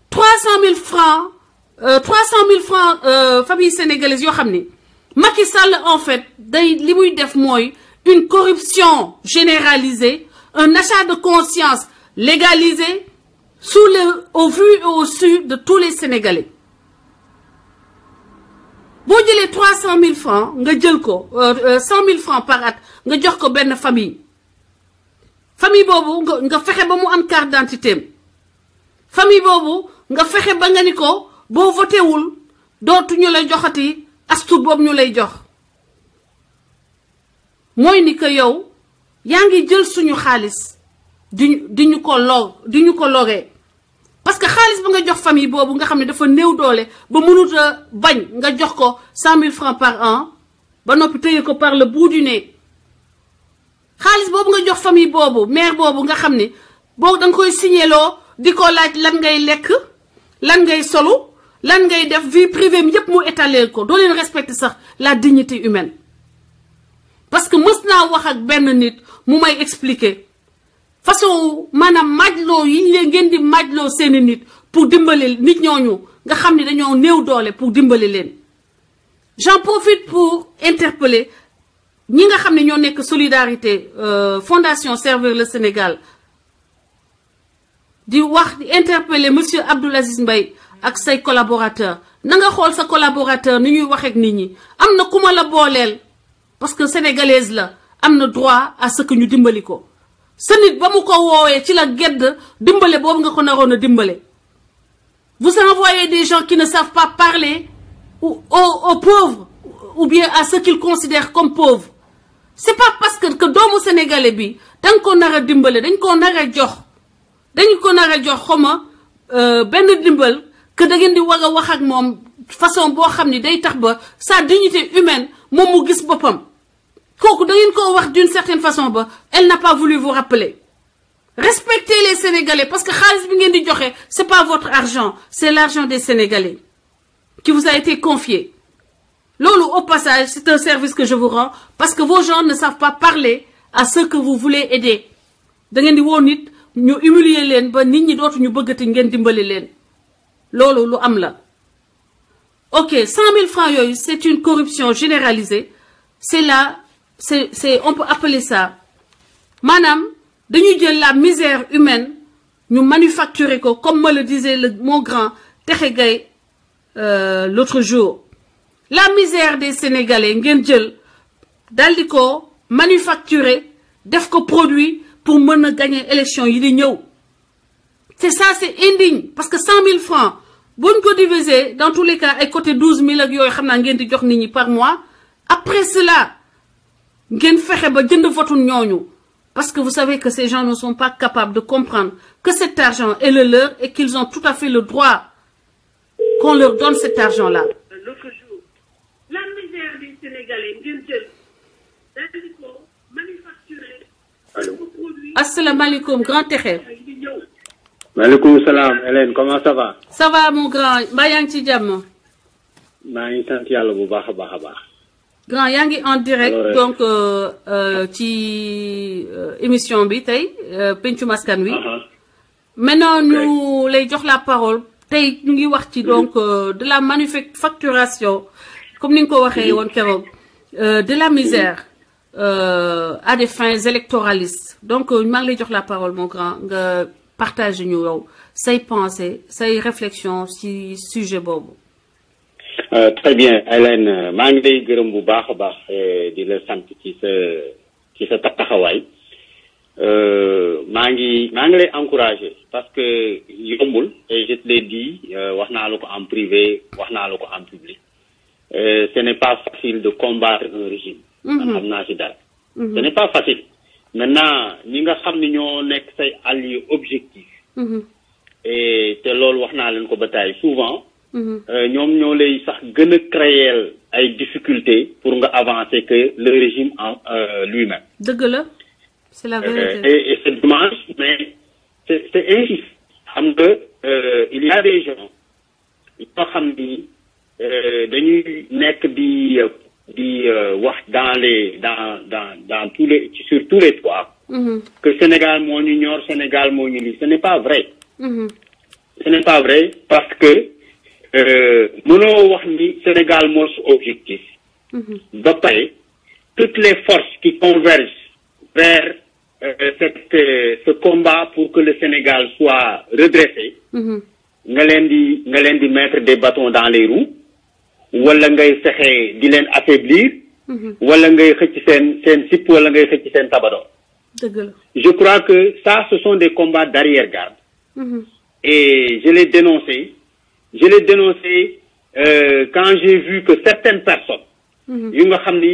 S3: 300 000 francs 300 000 francs famille sénégalaise yoo xam ni Macky Sall en fait day li muy def mooy une corruption généralisée un achat de conscience légalisé au vu et au su de tous les Sénégalais boo jëlee 300 000 francs nga jël ko 100 000 francs par at nga jox ko benn famille boobu nga fexe ba mu am carte d'identité famille boobu nga fexe ba nga ni ko boo voté wul dootu ñu lay joxati astuut boobu ñu lay jox mooy ni que yow yaa ngi jël suñu xaalis di ñu ko logee parce que xaalis ba nga jox famille boobu nga xam ne dafa néew doole ba mënut a bañ nga jox ko 100 000 francs par an ba noppi tëye ko par le bout du nez xaalis boobu nga jox famille boobu mère boobu nga xam ne boo da nga koy signéloo di ko laaj lan ngay lekk lan ngay solu lan ngay def vie privée mi yépp mu étaler ko doo leen respecter sax la dignité humaine parce que mës naa wax ak benn nit mu may expliquer façon maanaam majloo yi leen ngeen di majloo seeni nit pour dimbali nit ñooñu nga xam ne dañoo néew doole pour dimbali leen j'en profite pour interpeller ñi nga xam ne ñoo nekk solidarité fondation Servir le Sénégal di interpeller monsieur Abdoul Aziz Mbaye ak say collaborateurs na nga xool sa collaborateur ni ñuy wax ak nit ñi am na ku ma la booleel parce que sénégalaise la am na droit à ce que ñu dimbali ko sa nit ba mu ko woowee ci la gedd dimbale boobu nga ko naroon a dimbale vous envoyez des gens qui ne savent pas parler aux pauvres ou bien à ceux qu'ils considèrent comme pauvres c'est pas parce que doomu sénégalais bi dañ ko nar a dimbale dañ ko nar a jox xoma benn dimbal que da ngeen di war a wax ak moom façon boo xam ni day tax ba sa dignité humaine moom mu gis boppam kooku da ngeen ko wax d'une certaine façon ba elle n'a pas voulu vous rappeler respectez les Sénégalais parce que xaalis bi ngeen di joxe c'est pas votre argent c'est l'argent des Sénégalais qui vous a été confié loolu au passage c'est un service que je vous rends parce que vos gens ne savent pas parler à ceux que vous voulez aider da ngeen di woo nit ñu humilier leen ba nit ñi dootu ñu bëggati ngeen dimbali leen loolu lu am la ok 100 000 francs yooyu c'est une corruption généralisée c'est là c'est on peut appeler ça maanaam dañuy jël la misère humaine ñu manufacturer ko comme me le disait mon grand Texe Gaye l'autre jour la misère des Sénégalais ngeen jël daldi ko manufacturer def ko produit pour mën a gagner élection yi di ñëw c'est ça c'est indigne parce que 100 000 francs buñ ko diviser dans tous les cas ay côté 12 000 ak yooyu xam naa ngeen di jox nit ñi par mois après cela ngeen fexe ba jënd votu ñooñu parce que vous savez que ces gens ne sont pas capables de comprendre que cet argent est le leur et qu'ils ont tout à fait le droit qu'on leur donne cet argent-là. L'autre jour, la misère des Sénégalais ngeen jël daal di ko manufacturer. Assalamu alaikum grand Texe.
S1: Maaleykum salaam Hélène comment ça va.
S3: Ça va mon grand mbaa yaa ngi ci jàmm.
S1: maa ngi sant yàlla bu baax a baax a baax.
S3: grand yaa ngi en direct donc ci émission bi tey Pencum Askan Wi. maintenant ñu lay jox la parole tey ñu ngi wax ci donc de la manufacturation comme ni nga ko waxee woon keroog de la misère à des fins électoralistes donc maa ngi lay jox la parole mon grand nga partage ñu yow say pensées say réflexions ci sujet boobu.
S1: Très bien Hélène maa ngi lay gërëm bu baax a baax di la sant ci sa taxawaay maa ngi lay encourager parce que yombul et je te l'ai dit wax naa la ko en privé wax naa la ko en public ce n'est pas facile de combattre un régime. man xam naa ci dara. ce n'est pas facile. maintenant ñi nga xam ni ñoo nekk say alliés objectifs. et te loolu wax naa leen ko ba tey souvent. ñoom ñoo lay sax gën a créer ay difficultés pour nga avancer que le régime en lui-même.
S3: dëgg la c'est la vérité.
S1: Et c'est dommage mais c'est injuste. xam nga il y a des gens yoo xam ni dañuy nekk di wax dans tous les sur tous les toits. que Sénégal moo ñu ñor Sénégal moo ñu lii ce n'est pas vrai. ce n'est pas vrai parce que mënoo wax ni Sénégal moo su objectif. ba pare toutes les forces qui convergent vers ce combat pour que le Sénégal soit redressé. nga leen di mettre des bâtons dans les roues. wala ngay fexe di leen affaiblir. wala ngay xëcc seen sipp wala ngay xëcc seen tabadon. Je crois que ça ce sont des combats d'arrière-garde. Et je l'ai dénoncé quand j'ai vu que certaines personnes yu nga xam ni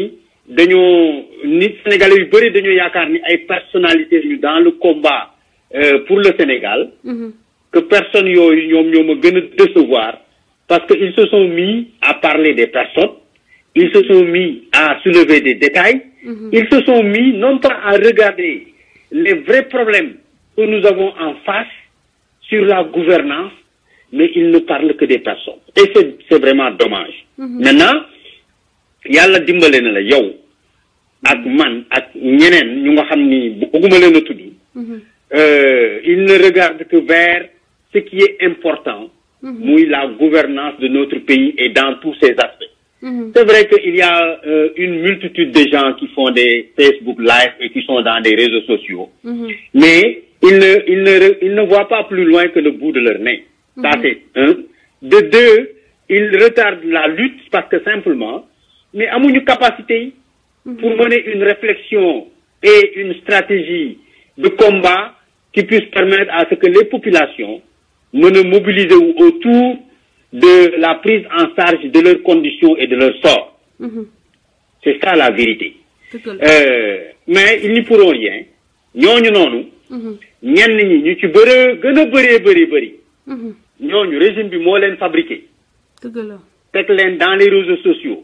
S1: dañoo nit sénégalais yu bëri dañoo yaakaar ni ay personnalités yu dans le combat pour le Sénégal que personnes yooyu ñoom ñoo ma gën a décevoir parce que ils se sont mis à parler des personnes, ils se sont mis à soulever des détails, ils se sont mis non pas à regarder les vrais problèmes que nous avons en face sur la gouvernance, mais ils ne parlent que des personnes. Et c'est vraiment dommage. Maintenant, yàlla dimbale na la yow ak man ak ñeneen ñu nga xam ni bëgguma leen a tudd. Ils ne regardent que vers ce qui est important, muy la gouvernance de notre pays et dans tous ses aspects. C'est vrai qu'il y a une multitude de gens qui font des Facebook Live et qui sont dans des réseaux sociaux, mais ils ne voient pas plus loin que le bout de leur nez. Ça c'est un. De deux, ils retardent la lutte parce que simplement, mais amuñu capacité pour mener une réflexion et une stratégie de combat qui puisse permettre à ce que les populations mën a mobiliser autour de la prise en charge de leurs conditions et de leur sort. C'est ça la vérité. Mais ils n'y pourront rien. ñooñu noonu. ñenn ñi ñu ci gën a bëri. ñooñu régime bi moo leen fabriqué. teg leen dans les réseaux sociaux.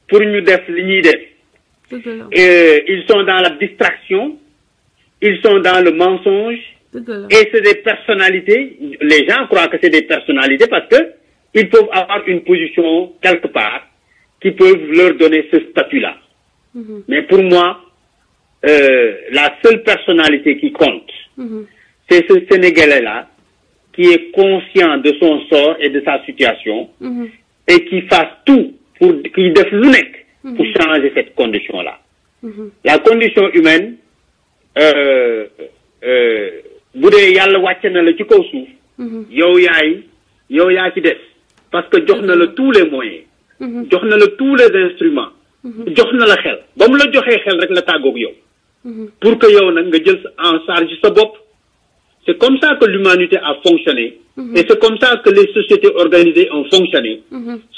S1: pour ñu def li ñuy def. Ils sont dans la distraction. Ils sont dans le mensonge. Et c'est des personnalités, les gens croient que c'est des personnalités parce que ils peuvent avoir une position quelque part qui peuvent leur donner ce statut-là. Mais pour moi, la seule personnalité qui compte, c'est ce Sénégalais-là qui est conscient de son sort et de sa situation et qui fasse tout pour qu'il def lu nekk pour changer cette condition-là. La condition humaine, bu dee yàlla wàcce na la ci kaw suuf, yow yaa ci des parce que jox na la tous les moyens, jox na la tous les instruments, jox na la xel ba mu la joxee xel rek la tàggoog yow pour que yow nag nga jël en charge sa bopp. C'est comme ça que l'humanité a fonctionné et c'est comme ça que les sociétés organisées ont fonctionné.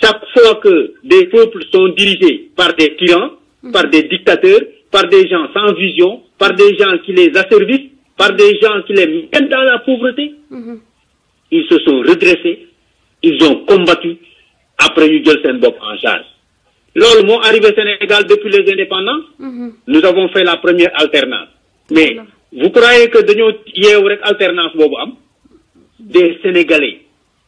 S1: Chaque fois que des peuples sont dirigés par des tyrans, par des dictateurs, par des gens sans vision, par des gens qui les asservissent, par des gens qui les mettent dans la pauvreté, ils se sont redressés, ils ont combattu, après ñu jël seen bopp en charge. Loolu moo arrivé au Sénégal depuis les indépendances. Nous avons fait la première alternance. Mais vous croyez que dañoo yeewu rek alternance boobu am? Des Sénégalais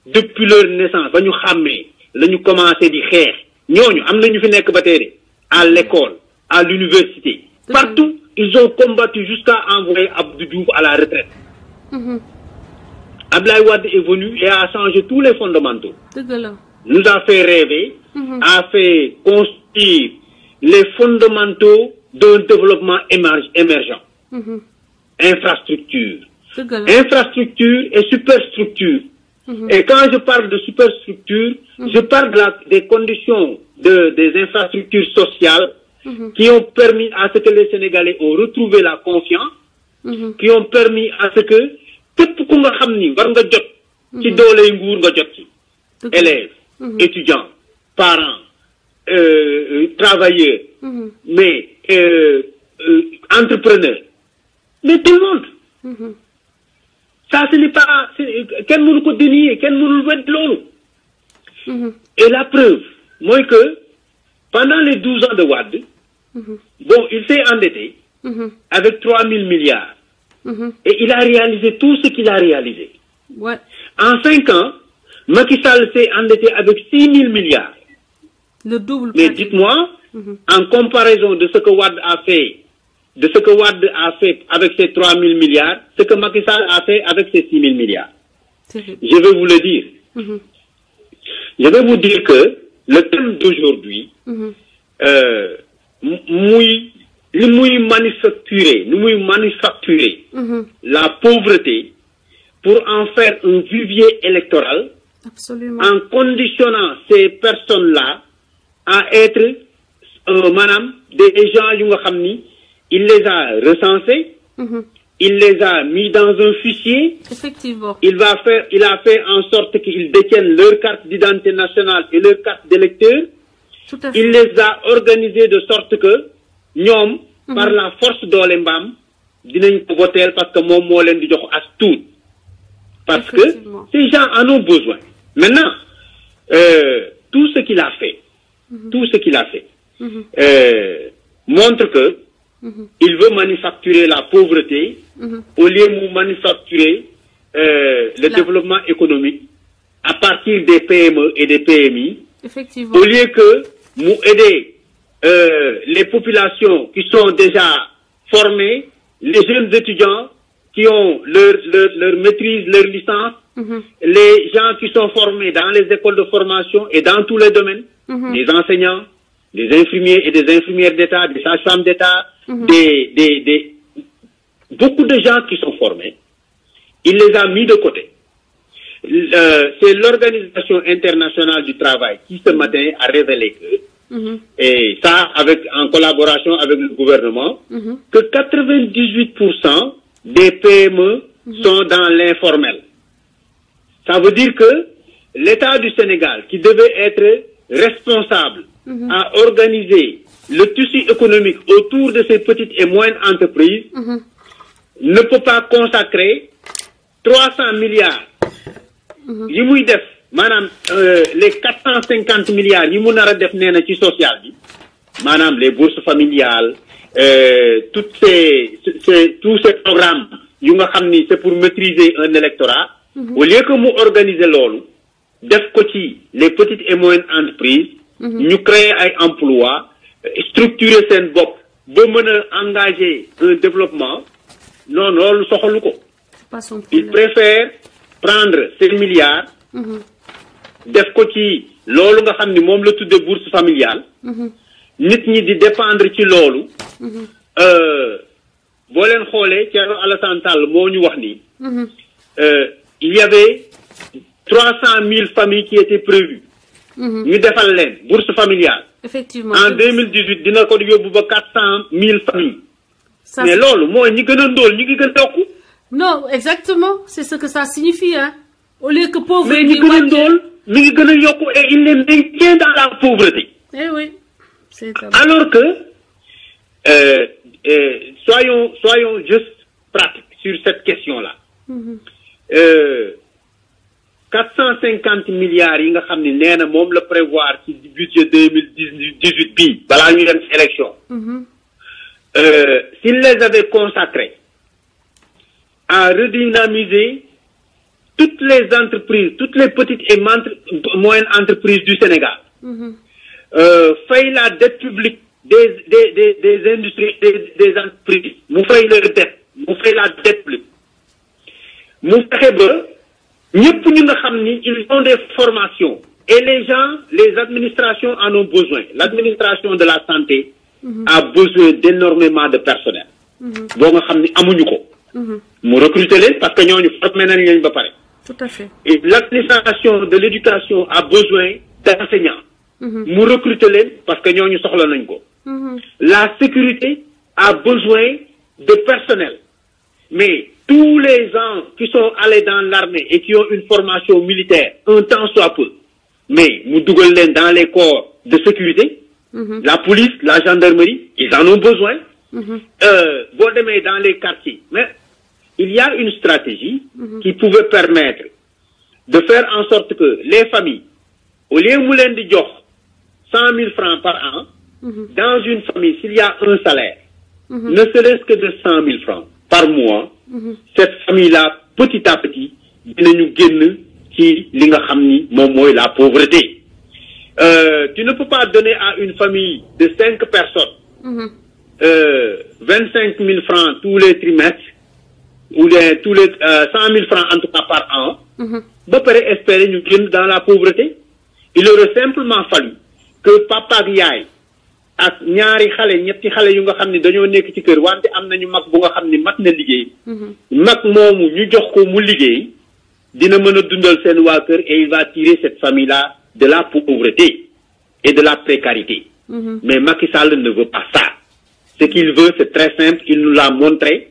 S1: depuis leur naissance ba ñu xàmmee la ñu commencé di xeex ñooñu am na ñu fi nekk ba tey à l'école, à l'université, partout ils ont combattu jusqu'à envoyer Abdou Diouf à la retraite. Abdoulaye Wade est venu et a changé tous les fondamentaux. Nous a fait rêver, a fait construire les fondamentaux d'un développement émergent. Infrastructure et superstructure. Et quand je parle de superstructure, je parle des conditions des infrastructures sociales qui ont permis à ce que les Sénégalais ont retrouvé la confiance, qui ont permis à ce que képp ku nga xam ni war nga jot ci dooley nguur nga jot ci. Élèves, étudiants, parents, travailleurs, mais entrepreneurs. Mais tout le monde. Ça, ce n'est pas... Quel mënu ko dénier, quel mënu wedd loolu. Et la preuve, moi que pendant les 12 ans de Wade, bon, il s'est endetté avec 3 000 milliards. Et il a réalisé tout ce qu'il a réalisé.
S3: Ouais.
S1: En 5 ans, Macky Sall s'est endetté avec 6 000 milliards.
S3: Le double.
S1: Mais dites-moi, en comparaison de ce que Wade a fait, avec ses 3 000 milliards, ce que Macky Sall a fait avec ses 6 000 milliards. Je vais vous le dire. Je vais vous dire que le thème d'aujourd'hui, nous manufacturer la pauvreté pour en faire un vivier électoral.
S3: Absolument.
S1: En conditionnant ces personnes-là à être, madame, des gens, il les a recensés, il les a mis dans un fichier.
S3: Effectivement.
S1: Il a fait en sorte qu'ils détiennent leur carte d'identité nationale et leur carte d'électeur.
S3: Tout à fait.
S1: Il les a organisés de sorte que ñoom par la force doole mbaam dinañ ko voter parce que moom moo leen di jox as tuut. Parce que ces gens en ont besoin. Maintenant, tout ce qu'il a fait, montre que il veut manufacturer la pauvreté au lieu de manufacturer le développement économique à partir des PME et des PMI.
S3: Effectivement.
S1: Au lieu que nous aider les populations qui sont déjà formées, les jeunes étudiants qui ont leur maîtrise, leur licence, les gens qui sont formés dans les écoles de formation et dans tous les domaines, les enseignants, des infirmiers et des infirmières d'État, des sages-femmes d'État, beaucoup de gens qui sont formés, il les a mis de côté. C'est l'Organisation internationale du travail qui ce matin a révélé que, et ça en collaboration avec le gouvernement, que 98% des PME sont dans l'informel. Ça veut dire que l'État du Sénégal, qui devait être responsable à organiser le tissu économique autour de ces petites et moyennes entreprises, ne peut pas consacrer 300 milliards. yi muy def maanaam les 450 milliards yi mu nar a def nee na ci social bi maanaam les bourses familiales tous ces programmes yu nga xam ni c'est pour maîtriser un électorat au lieu que mu organiser loolu def ko ci les petites et moyennes entreprises ñu créer ay emplois structurer seen bopp ba mën a engager un développement non loolu soxalu ko.
S3: Pas son
S1: il
S3: problème.
S1: préfère prendre ces milliards def ko ci loolu nga xam ni moom la tuddee bourse familiale nit ñi di dépendre ci loolu boo leen xoolee Thierno Alassane Sall moo ñu wax ni il y avait 300 000 familles qui étaient prévues ñu defal leen bourse familiale.
S3: Effectivement.
S1: En 2018 dina ko yóbbu ba 400 000 familles.
S3: Ça,
S1: mais loolu mooy ñi gën a ndóol ñi ngi gën a yokku.
S3: non, exactement. C'est ce que ça signifie, hein. Au lieu que pauvre.
S1: mais ñi gën a ndóol mi ngi gën a yokku et il les maintient dans la pauvreté.
S3: Eh oui. C'est
S1: alors que soyons juste pratiques sur cette question-là. 450 milliards yi nga xam ne nee na moom la prévoir ci budget 2018 bii balaa ñu dem ci élection. S'il les avait consacrés à redynamiser toutes les entreprises, toutes les petites et moyennes entreprises du Sénégal, fay la dette publique des industries, des entreprises, mu fay leur dette, mu fay la dette publique, mu fexe ba ñëpp ñu nga xam ni ils ont des formations et les gens, les administrations en ont besoin. L'administration de la santé a besoin d'énormément de personnel. boo nga xam ni amuñu ko. mu recruter leen parce que ñooñu formé nañ leen ba pare.
S3: Tout à fait.
S1: Et l'administration de l'éducation a besoin d'enseignants. mu recruter leen parce que ñooñu soxla nañ ko. La sécurité a besoin de personnel. Mais tous les gens qui sont allés dans l'armée et qui ont une formation militaire, un temps soit peu, mais mu dugal leen dans les corps de sécurité, la police, la gendarmerie, ils en ont besoin. Boo demee dans les quartiers. Mais il y a une stratégie qui pouvait permettre de faire en sorte que les familles, au lieu mu leen di jox 100 000 francs par an, dans une famille, s'il y a un salaire, ne serait-ce que de 100 000 francs par mois, cette famille-là, petit à petit, dinañu génn ci li nga xam ni moom mooy la pauvreté. Tu ne peux pas donner à une famille de 5 personnes 25 000 francs tous les trimestres ou tous les 100 000 francs en tout cas par an. ba pare espérer ñu génn dans la pauvreté. Il aurait simplement fallu que papa ak yaay ak ñaari xale ñetti xale yu nga xam ni dañoo nekk ci kër wante am nañu mag bu nga xam ni mat na liggéey. mag moomu ñu jox ko mu liggéey dina mën a dundal seen waa kër et il va tirer cette famille-là de la pauvreté et de la précarité. Mais Macky Sall ne veut pas ça. Ce qu'il veut, c'est très simple. Il nous l'a montré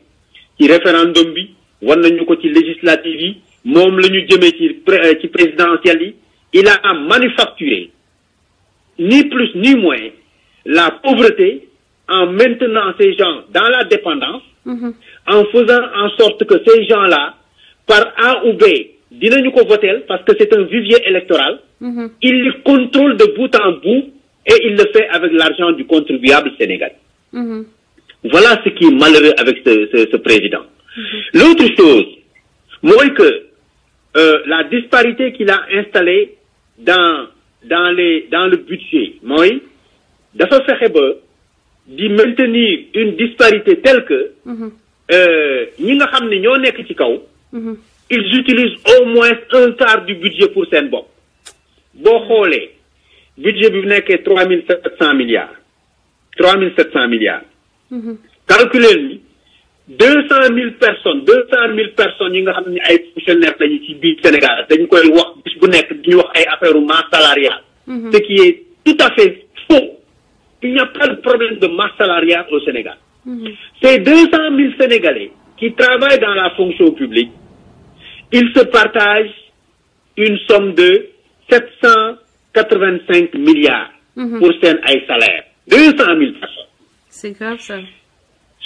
S1: ci référendum bi war nañu ko ci législative yi moom la ñu jëmee ci présidentielle yi. Il a manufacturé ni plus ni moins la pauvreté en maintenant ces gens dans la dépendance, en faisant en sorte que ces gens-là, par A ou B, dinañu ko voter parce que c'est un vivier électoral. Il les contrôle de bout en bout et il le fait avec l'argent du contribuable sénégalais. Voilà ce qui est malheureux avec ce président. L'autre chose, moi que la disparité qu'il a installée dans le budget, moi, dafa fexe ba di maintenir une disparité telle que ñi nga xam ne ñoo nekk ci kaw, ils utilisent au moins un quart du budget pour seen bopp. boo xoolee budget bi nekkee 3700 milliards. Calculez ni 200 000 personnes yi nga xam ne ay fonctionnaires lañu ci biir Sénégal dañu koy wax bis bu nekk di ñu wax ay affaire masse salariale. Ce qui est tout à fait faux. Il n'y a pas de problème de masse salariale au Sénégal. Ces 200 000 Sénégalais qui travaillent dans la fonction publique, ils se partagent une somme de 785 milliards pour seen ay salaires. 200 000 personnes.
S3: C'est grave ça.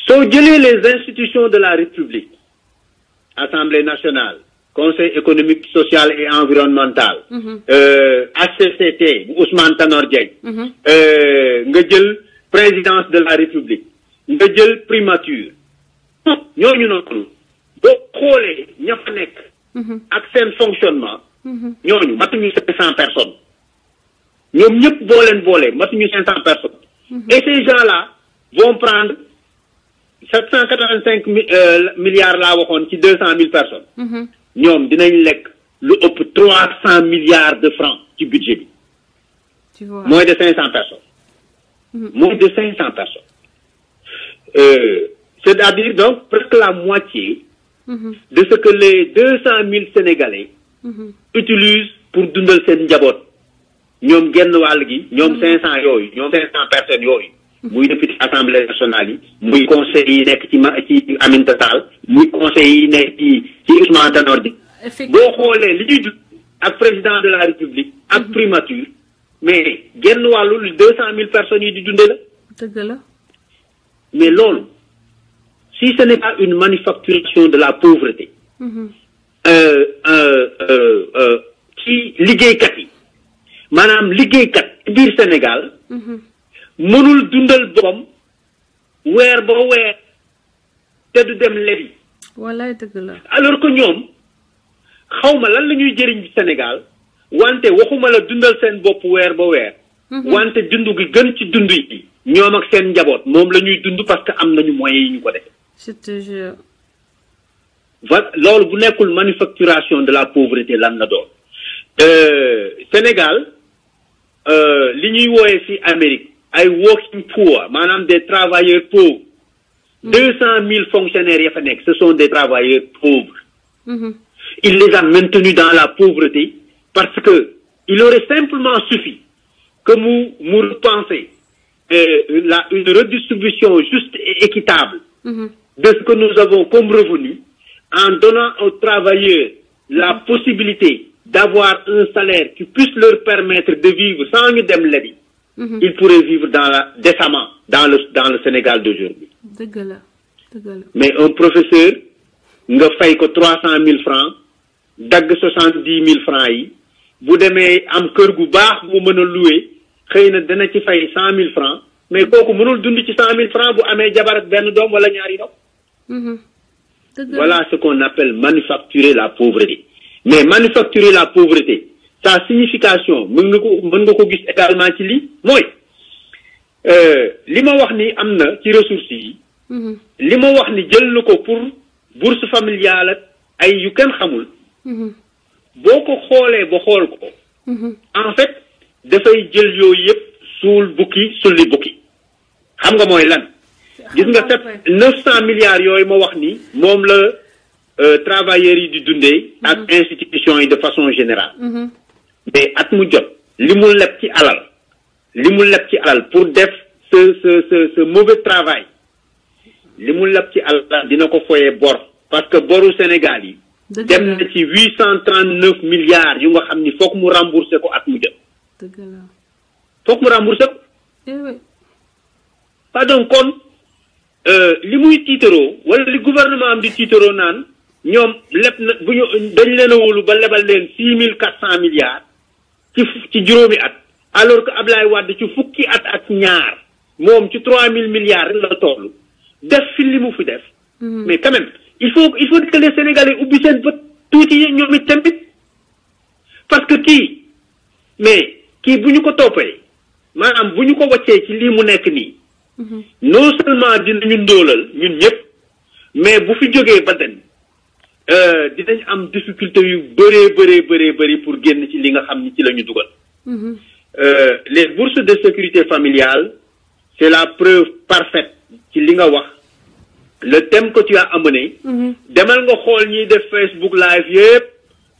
S1: Soo jëlee les institutions de la République, Assemblée nationale, Conseil économique, social et environnemental, HCCT, Ousmane Tanor Dieng, nga jël présidence de la République, nga jël primature. ñooñu noonu boo xoolee ña fa nekk ak seen fonctionnement, ñooñu matuñu 500 personnes. ñoom ñëpp boo leen boolee matuñu 500 personnes. Et ces gens-là vont prendre 785 milliards laa waxoon ci 200 000 personnes. ñoom dinañ lekk lu ëpp 300 milliards de francs ci budget bi.
S3: Tu vois.
S1: Moins de 500 personnes. Moins de 500 personnes. C'est-à-dire donc presque la moitié de ce que les 200 000 Sénégalais utilisent pour dundal seen njaboot. ñoom genn wàll gi ñoom 500 yooyu ñoom 500 personnes yooyu. muy député assemblée nationale yi. muy conseil yi nekk ci Aminata Tall. muy conseil yi nekk ci Ousmane Tanor Dieng. boo xoolee li ñuy dund ak président de la République ak primature. mais genn wàllu 200 000 personnes yi di dundee la.
S3: dëgg la.
S1: mais loolu si ce n'est pas une manufacturation de la pauvreté. ci liggéeykat yi maanaam liggéeykat biir Sénégal. mënul dundal boppam weer ba weer te du dem lebi.
S3: wallaay dëgg la.
S1: alors que ñoom xawma lan la ñuy jëriñ Sénégal. wante waxuma la dundal seen bopp weer ba weer. wante dund gi gën ci dund yi. ñoom ak seen njaboot moom la ñuy dund parce que am nañu moyens yi ñu ko def.
S3: je te jure.
S1: loolu bu nekkul manufacturation de la pauvreté lan la doon. Sénégal li ñuy wooyee ci Amérique ay working poor maanaam des travailleurs pauvres. 200 000 fonctionnaires ya fa nekk ce sont des travailleurs pauvres. Il les a maintenus dans la pauvreté. Parce que il aurait simplement suffi que nous repensions une redistribution juste et équitable de ce que nous avons comme revenu en donnant aux travailleurs la possibilité d'avoir un salaire qui puisse leur permettre de vivre sans ñu dem lebi. Ils pourraient vivre décemment dans le Sénégal d'aujourd'hui.
S3: dëgg la dëgg la.
S1: Mais un professeur nga fay ko 300 000 francs dagg 70 000 francs yi. bu demee am kër gu baax bu mën a louer xëy na dana ci fay 100 000 francs mais kooku mënul dund ci 100 000 francs bu amee jabar ak benn doom wala ñaari doom. Voilà ce qu'on appelle manufacturer la pauvreté. Mais manufacturer la pauvreté sa signification mën nga ko gis également ci lii mooy li ma wax ni am na ci ressources yi. li ma wax ni jël na ko pour bourse familiale ak ay yu kenn xamul. boo ko xoolee ba xool ko. en fait dafay jël yooyu yëpp suul bukki sulli bukki xam nga mooy lan. gis nga 900 milliards yooyu ma wax ni moom la travailleurs yi di dundee. ak institutions yi de façon générale. mais at mu jot li mu leb ci alal pour def ce mauvais travail li mu leb ci alal dina ko foyee bor parce que boru Sénégal yi. dem na ci 839 milliards yu nga xam ni foog mu rembourser ko at mu jot.
S3: dëgg la.
S1: foog mu rembourser ko. pardon kon li muy tiitaroo wala li gouvernement am di tiitaroo naan ñoom leb na bu ñu dañ leen a wóolu ba lebal leen 6400 milliards ci juróomi at alors que Ablaye Wade ci fukki at ak ñaar moom ci 3000 milliards la toll def fi li mu fi def. mais quand même il faut que les Sénégalais ubbi seen bët tuuti ñoom it tamit parce que kii bu ñu ko toppee maanaam bu ñu ko wàccee ci lii mu nekk nii. non seulement dinañu ndóolal ñun ñëpp mais bu fi jógee ba dem dinañ am difficulté yu bëree pour génn ci li nga xam ni ci la ñu dugal. Les bourses de sécurité familiale c'est la preuve parfaite ci li nga wax le thème que tu as amené. demal nga xool ñiy def Facebook live yëpp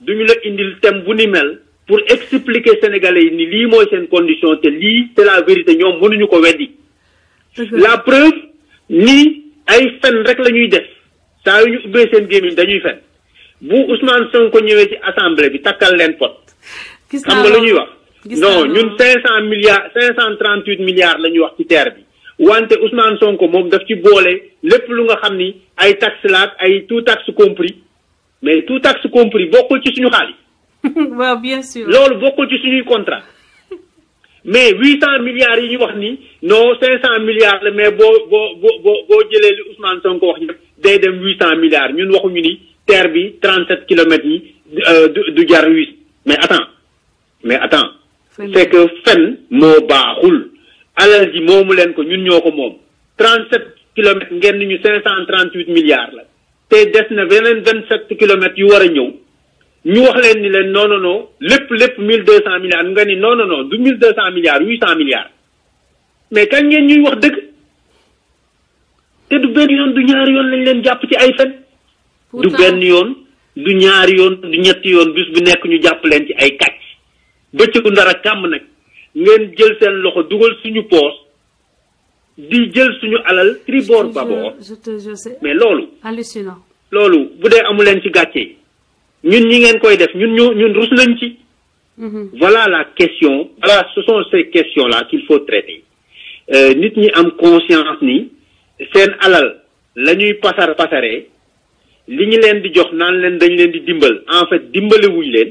S1: duñu la indil thème bu ni mel pour expliquer Sénégalais yi ni lii mooy seen condition te lii c'est la vérité ñoom mënuñu ko weddi. La preuve ni ay fen rek la ñuy def saa yu ñu ubbee seen gémmiñ dañuy fen bu Ousmane Sonko ñëwee ci assemblée bi takkal leen pot. xam nga lu ñuy wax. non ñun 538 milliards la ñuy wax ci terre bi wante Ousmane Sonko moom daf ci boole lépp lu nga xam ni ay taxes la ak ay tout taxe compris mais tout taxe compris bokkul ci suñu xaalis.
S3: waaw bien sûr.
S1: loolu bokkul ci suñuy contrat. mais 800 milliards yi ñu wax ni non 500 milliards la mais boo jëlee li Ousmane Sonko wax ñëpp day dem 800 milliards ñun waxuñu ni terre bi 37 kilomètres yi du jar 8 mais attends c'est que fen moo baaxul alal ji moomu leen ko ñun ñoo ko moom 37 kilomètres ngeen ni ñu 538 milliards la te des na beneen 27 kilomètres yu war a ñëw ñu wax leen ni leen non non non lépp 1200 milliards nga ni non non non du 1200 milliards 800 milliards mais kañ ngeen ñuy wax dëgg te du benn yoon du ñaari yoon lañ leen jàpp ci ay fen du benn yoon du ñaari yoon du ñetti yoon bis bu nekk ñu jàpp leen ci ay kàcc bëccëgu ndara kàmm nag ngeen jël seen loxo dugal suñu poos di jël suñu alal tribord babord mais loolu
S3: hallucinant
S1: loolu bu dee amu leen ci gàcce ñun ñi ngeen koy def ñun rus nañ ci voilà la question voilà ce sont ces questions là qu'il faut traiter nit ñi am conscience ni seen alal la ñuy pasaree li ñu leen di jox naan leen dañ leen di dimbal en fait dimbalewuñ leen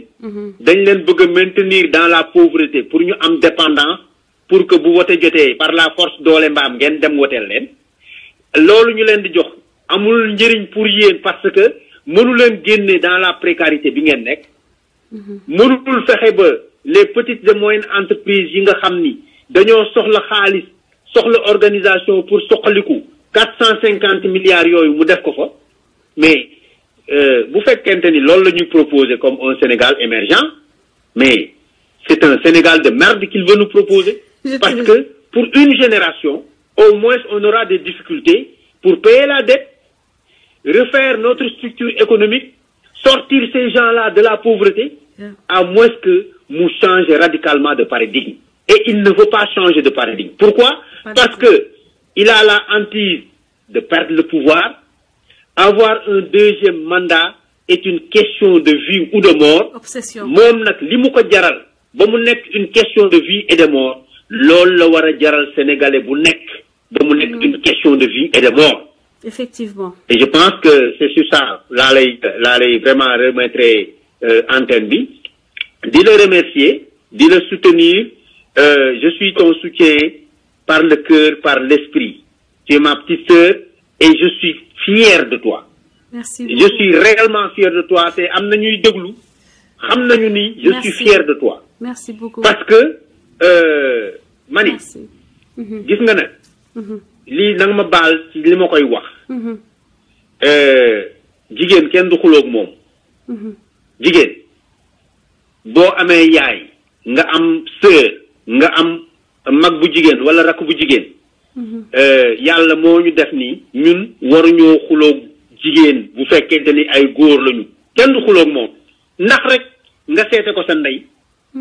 S1: dañ leen bëgg a maintenir dans la pauvreté pour ñu am dépendance pour que bu wote jotee par la force doole mbaam ngeen dem woteel leen loolu ñu leen di jox amul njëriñ pour yéen parce que mënu leen génne dans la précarité bi ngeen nekk mënul fexe ba les petites et moyennes entreprises yi nga xam ni dañoo soxla xaalis soxla organisation pour soxaliku 450 milliards yooyu mu def ko fa mais bu fekkente ni loolu la ñuy proposer comme un Sénégal émergent mais c'est un Sénégal de merde qu'il veut nous proposer parce que pour une génération au moins on aura des difficultés pour payer la dette refaire notre structure économique sortir ces gens-là de la pauvreté à moins que nous changions radicalement de paradigme et il ne veut pas changer de paradigme pourquoi parce que il a la hantise de perdre le pouvoir. Avoir un deuxième mandat est une question de vie ou de mort.
S3: Obsession.
S1: Moom nag li mu ko jaral ba mu nekk une question de vie et de mort loolu la war a jaral sénégalais bu nekk ba mu nekk une question de vie et de mort.
S3: Effectivement.
S1: Et je pense que c'est sur ça laa lay vraiment remettre antenne bi di le remercier di le soutenir je suis ton soutien par le cœur par l'esprit tu es ma petite sœur et je suis fier de toi.
S3: Merci beaucoup.
S1: Je suis réellement fier de toi te am na ñuy déglu xam nañu ni je suis fier de toi.
S3: Merci beaucoup.
S1: Parce que mani gis nga ne lii nanga ma baal ci li ma koy wax jigéen kenn du xuloog moom jigéen boo amee yaay nga am sœur nga am mag bu jigéen wala rakk bu jigéen yàlla moo ñu def ni ñun waruñoo xuloog jigéen bu fekkente ni ay góor lañu kenn du xuloog moom ndax rek nga seete ko sa ndey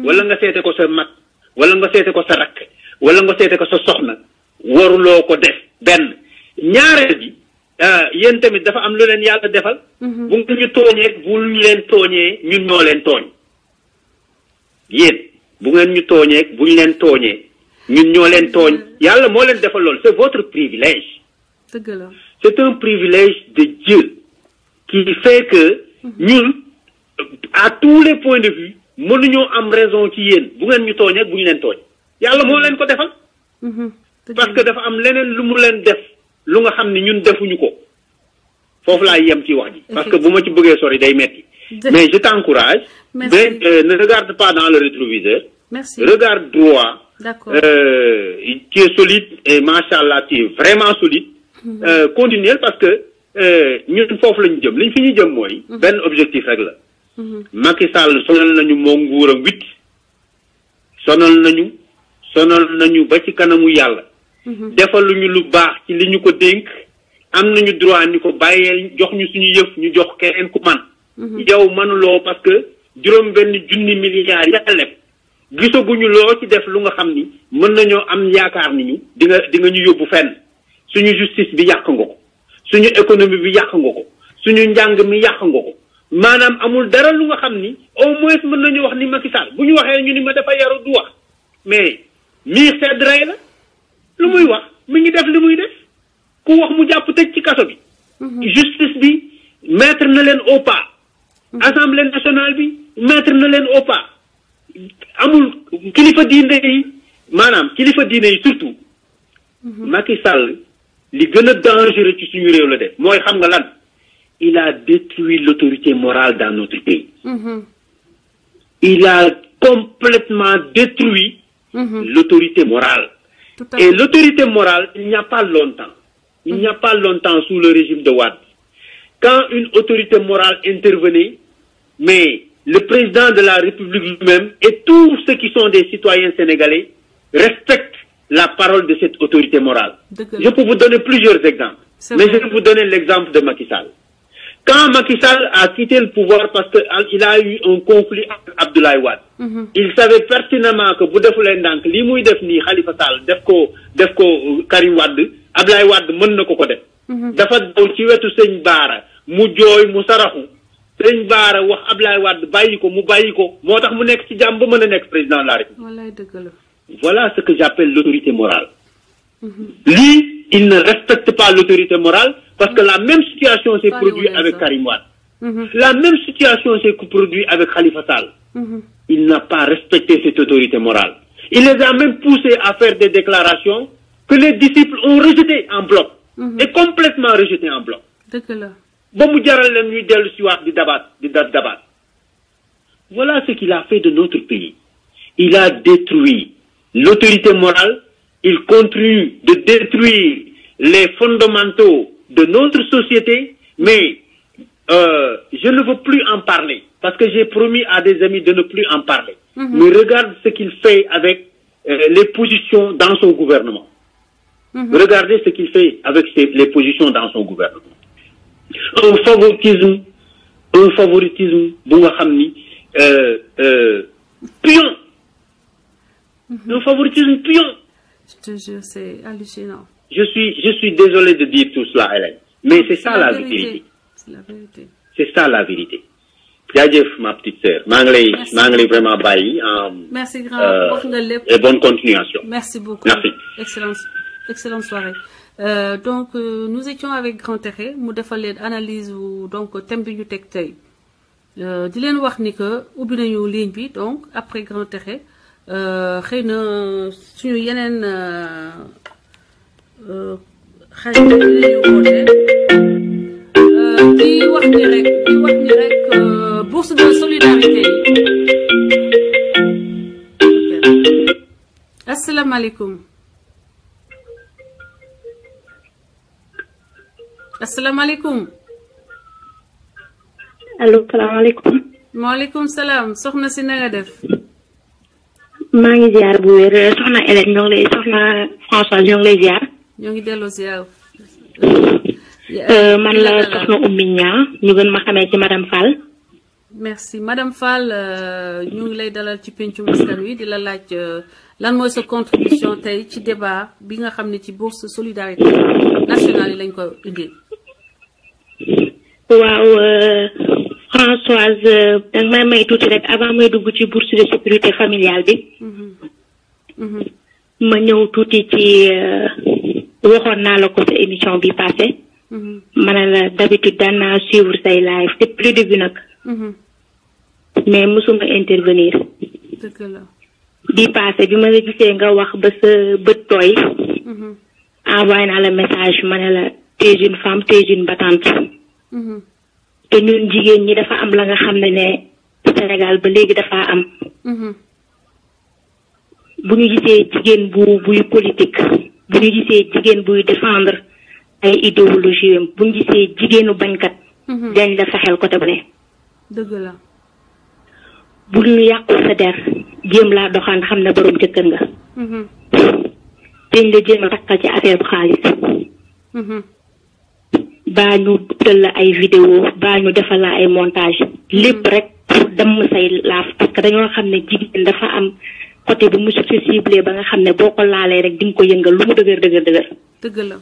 S1: wala nga seete ko sa mag wala nga seete ko sa rakk wala nga seete ko sa soxna waruloo ko def benn ñaareel bi yéen tamit dafa am lu leen yàlla defal bu ngeen ñu tooñee bu ñu leen tooñee ñun ñoo leen tooñ yéen bu ngeen ñu tooñee bu ñu leen tooñee ñun ñoo leen tooñ yàlla moo leen defal lool c'est votre privilège c'est un privilège de Dieu qui fait que ñun à tous les points de vue mënuñoo am raison ci yéen bu ngeen ñu tooñee bu ñu leen tooñ yàlla moo leen ko defal parce que dafa am leneen lu mu leen def lu nga xam ne ñun defuñu ko foofu laay yem ci wax ji parce que bu ma ci bëggee sori day metti mais je t'encourage mais ne regarde pas dans le rétroviseur regarde droit.
S3: D'accord.
S1: Tu es solide et machallah tu es vraiment solide. Continuez parce que ñun foofu la ñu jëm liñ fi ñu jëm mooy. benn objectif rek la. Macky Sall sonal nañu moo nguuram 8. sonal nañu ba ci kanamu yàlla. defaluñu lu baax ci li ñu ko dénk am nañu droit ni ko bàyyee jox ñu suñu yëf ñu jox keneen ku man. yow manuloo parce que juróom benn junni milliards yàlla gisaguñu loo ci def lu nga xam ni mën nañoo am yaakaar ni ñu di nga ñu yóbbu fenn suñu justice bi yàq nga ko suñu économie bi yàq nga ko suñu njàng mi yàq nga ko maanaam amul dara lu nga xam ni au moins mën nañu wax ni Macky Sall bu ñu waxee ñu ni ma dafa yaru du wax mais miir sedd rey la lu muy wax mi ngi def li muy def ku wax mu jàpp tëj ci kaso bi justice bi mettre na leen au pas assemblée nationale bi mettre na leen au pas amul kilifa diine yi maanaam kilifa diine yi surtout Macky Sall li gën a dangereux ci suñu réew la def mooy xam nga lan il a détruit l'autorité morale dans notre pays il a complètement détruit l'autorité morale et l'autorité morale il n'y a pas longtemps il n'y a pas longtemps sous le régime de Wade, quand une autorité morale intervenait, mais le président de la République lui-même et tous ceux qui sont des citoyens sénégalais respectent la parole de cette autorité morale. Je peux vous donner plusieurs exemples, mais je vais vous donner l'exemple de Macky Sall. Quand Macky Sall a quitté le pouvoir parce qu'il a eu un conflit avec Abdoulaye Wade, il savait pertinemment que bu defulee ndànk li muy def nii Khalifa Sall def ko Karim Wade, Abdoulaye Wade mën na ko def. Dafa daw ci wetu Sëñ Baara mu jooy mu saraxu Sëñ Baara wax Abdoulaye Wade bàyyi ko mu bàyyi ko moo tax mu nekk ci jàmm ba mën a nekk président de la République. Voilà ce que j'appelle l'autorité morale. Lui, il ne respecte pas l'autorité morale parce que la même situation s'est produite avec Karim Wade. La même situation s'est produite avec Khalifa Sall. Il n'a pas respecté cette autorité morale. Il les a même poussés à faire des déclarations que les disciples ont rejetées en bloc. Et complètement rejetées en bloc. Voilà ce qu'il a fait de notre pays. Il a détruit l'autorité morale. Il continue de détruire les fondamentaux de notre société, mais je ne veux plus en parler, parce que j'ai promis à des amis de ne plus en parler. Mais regarde ce qu'il fait avec les positions dans son gouvernement. Regardez ce qu'il fait avec les positions dans son gouvernement. Un favoritisme, pion. Un favoritisme pion.
S3: Je te jure, c'est hallucinant.
S1: Je suis désolé de dire tout cela, Hélène. Mais c'est ça la vérité.
S3: C'est la vérité.
S1: C'est ça la vérité. Jaajëf, ma petite sœur. maa ngi lay vraiment bàyyi.
S3: Merci grand. Wax nga lépp.
S1: Et bonne continuation.
S3: Merci beaucoup.
S1: Merci.
S3: Excellente soirée. Donc nous étions avec Grand Tékhé mu defal leen analyse donc thème bi ñu teg tey di leen wax ni que ubbi nañu ligne bi donc après Grand Tékhé xëy na suñu yeneen xarit dinañu woote di wax ni rek bourse de solidarité yi. Asalaamaaleykum. Asalaamaaleykum.
S4: allo salaamaaleykum.
S3: maaleykum salaam soxna si na nga def.
S4: maa ngi ziar bu wér soxna Hélène ñoo ngi lay soxna Françoise ñoo ngi lay ziar.
S3: ñoo ngi delloo ziar.
S4: man la soxna Oumy Niang ñu gën ma xamee ci madame Fall.
S3: merci madame Fall ñu ngi lay dalal ci pencum askan wi di la laaj lan mooy sa contribution tey ci débat bi nga xam ne ci bourse solidarité nationale yi lañ ko indi.
S4: waaw Françoise danga may tuuti rek avant may dugg ci bourse de sécurité familiale bi. ma ñëw tuuti ci waxoon naa la ko sa émission bi passé. ma ne la d'habitude daan naa suivre say live depuis le début nag. mais mosuma intervenir.
S3: dëgg la.
S4: bi passé bi ma la gisee nga wax ba sa bët tooy. envoyé naa la message ma ne la t'es une femme t'es une battante. te ñun jigéen ñi dafa am la nga xam ne Sénégal ba léegi dafa am. bu ñu gisee jigéen buy politique bu ñu gisee jigéen buy défendre ay idéologie bu ñu gisee jigéenu bañkat. dañ la fexeel côté bu ne.
S3: dëgg la.
S4: bu ñu yàqul sa der jéem laa doxaan xam ne borom jëkkër nga. dañ la jéem a takkal ci affaire bu xaalis. baa ñu tëll la ay vidéo baa ñu defal la ay montage lépp rek pour damm say laaf parce que dañoo xam ne jigéen dafa am côté bu mu sensible ba nga xam ne boo ko laalee rek di nga ko yëngal lu mu dëgër.
S3: dëgg la.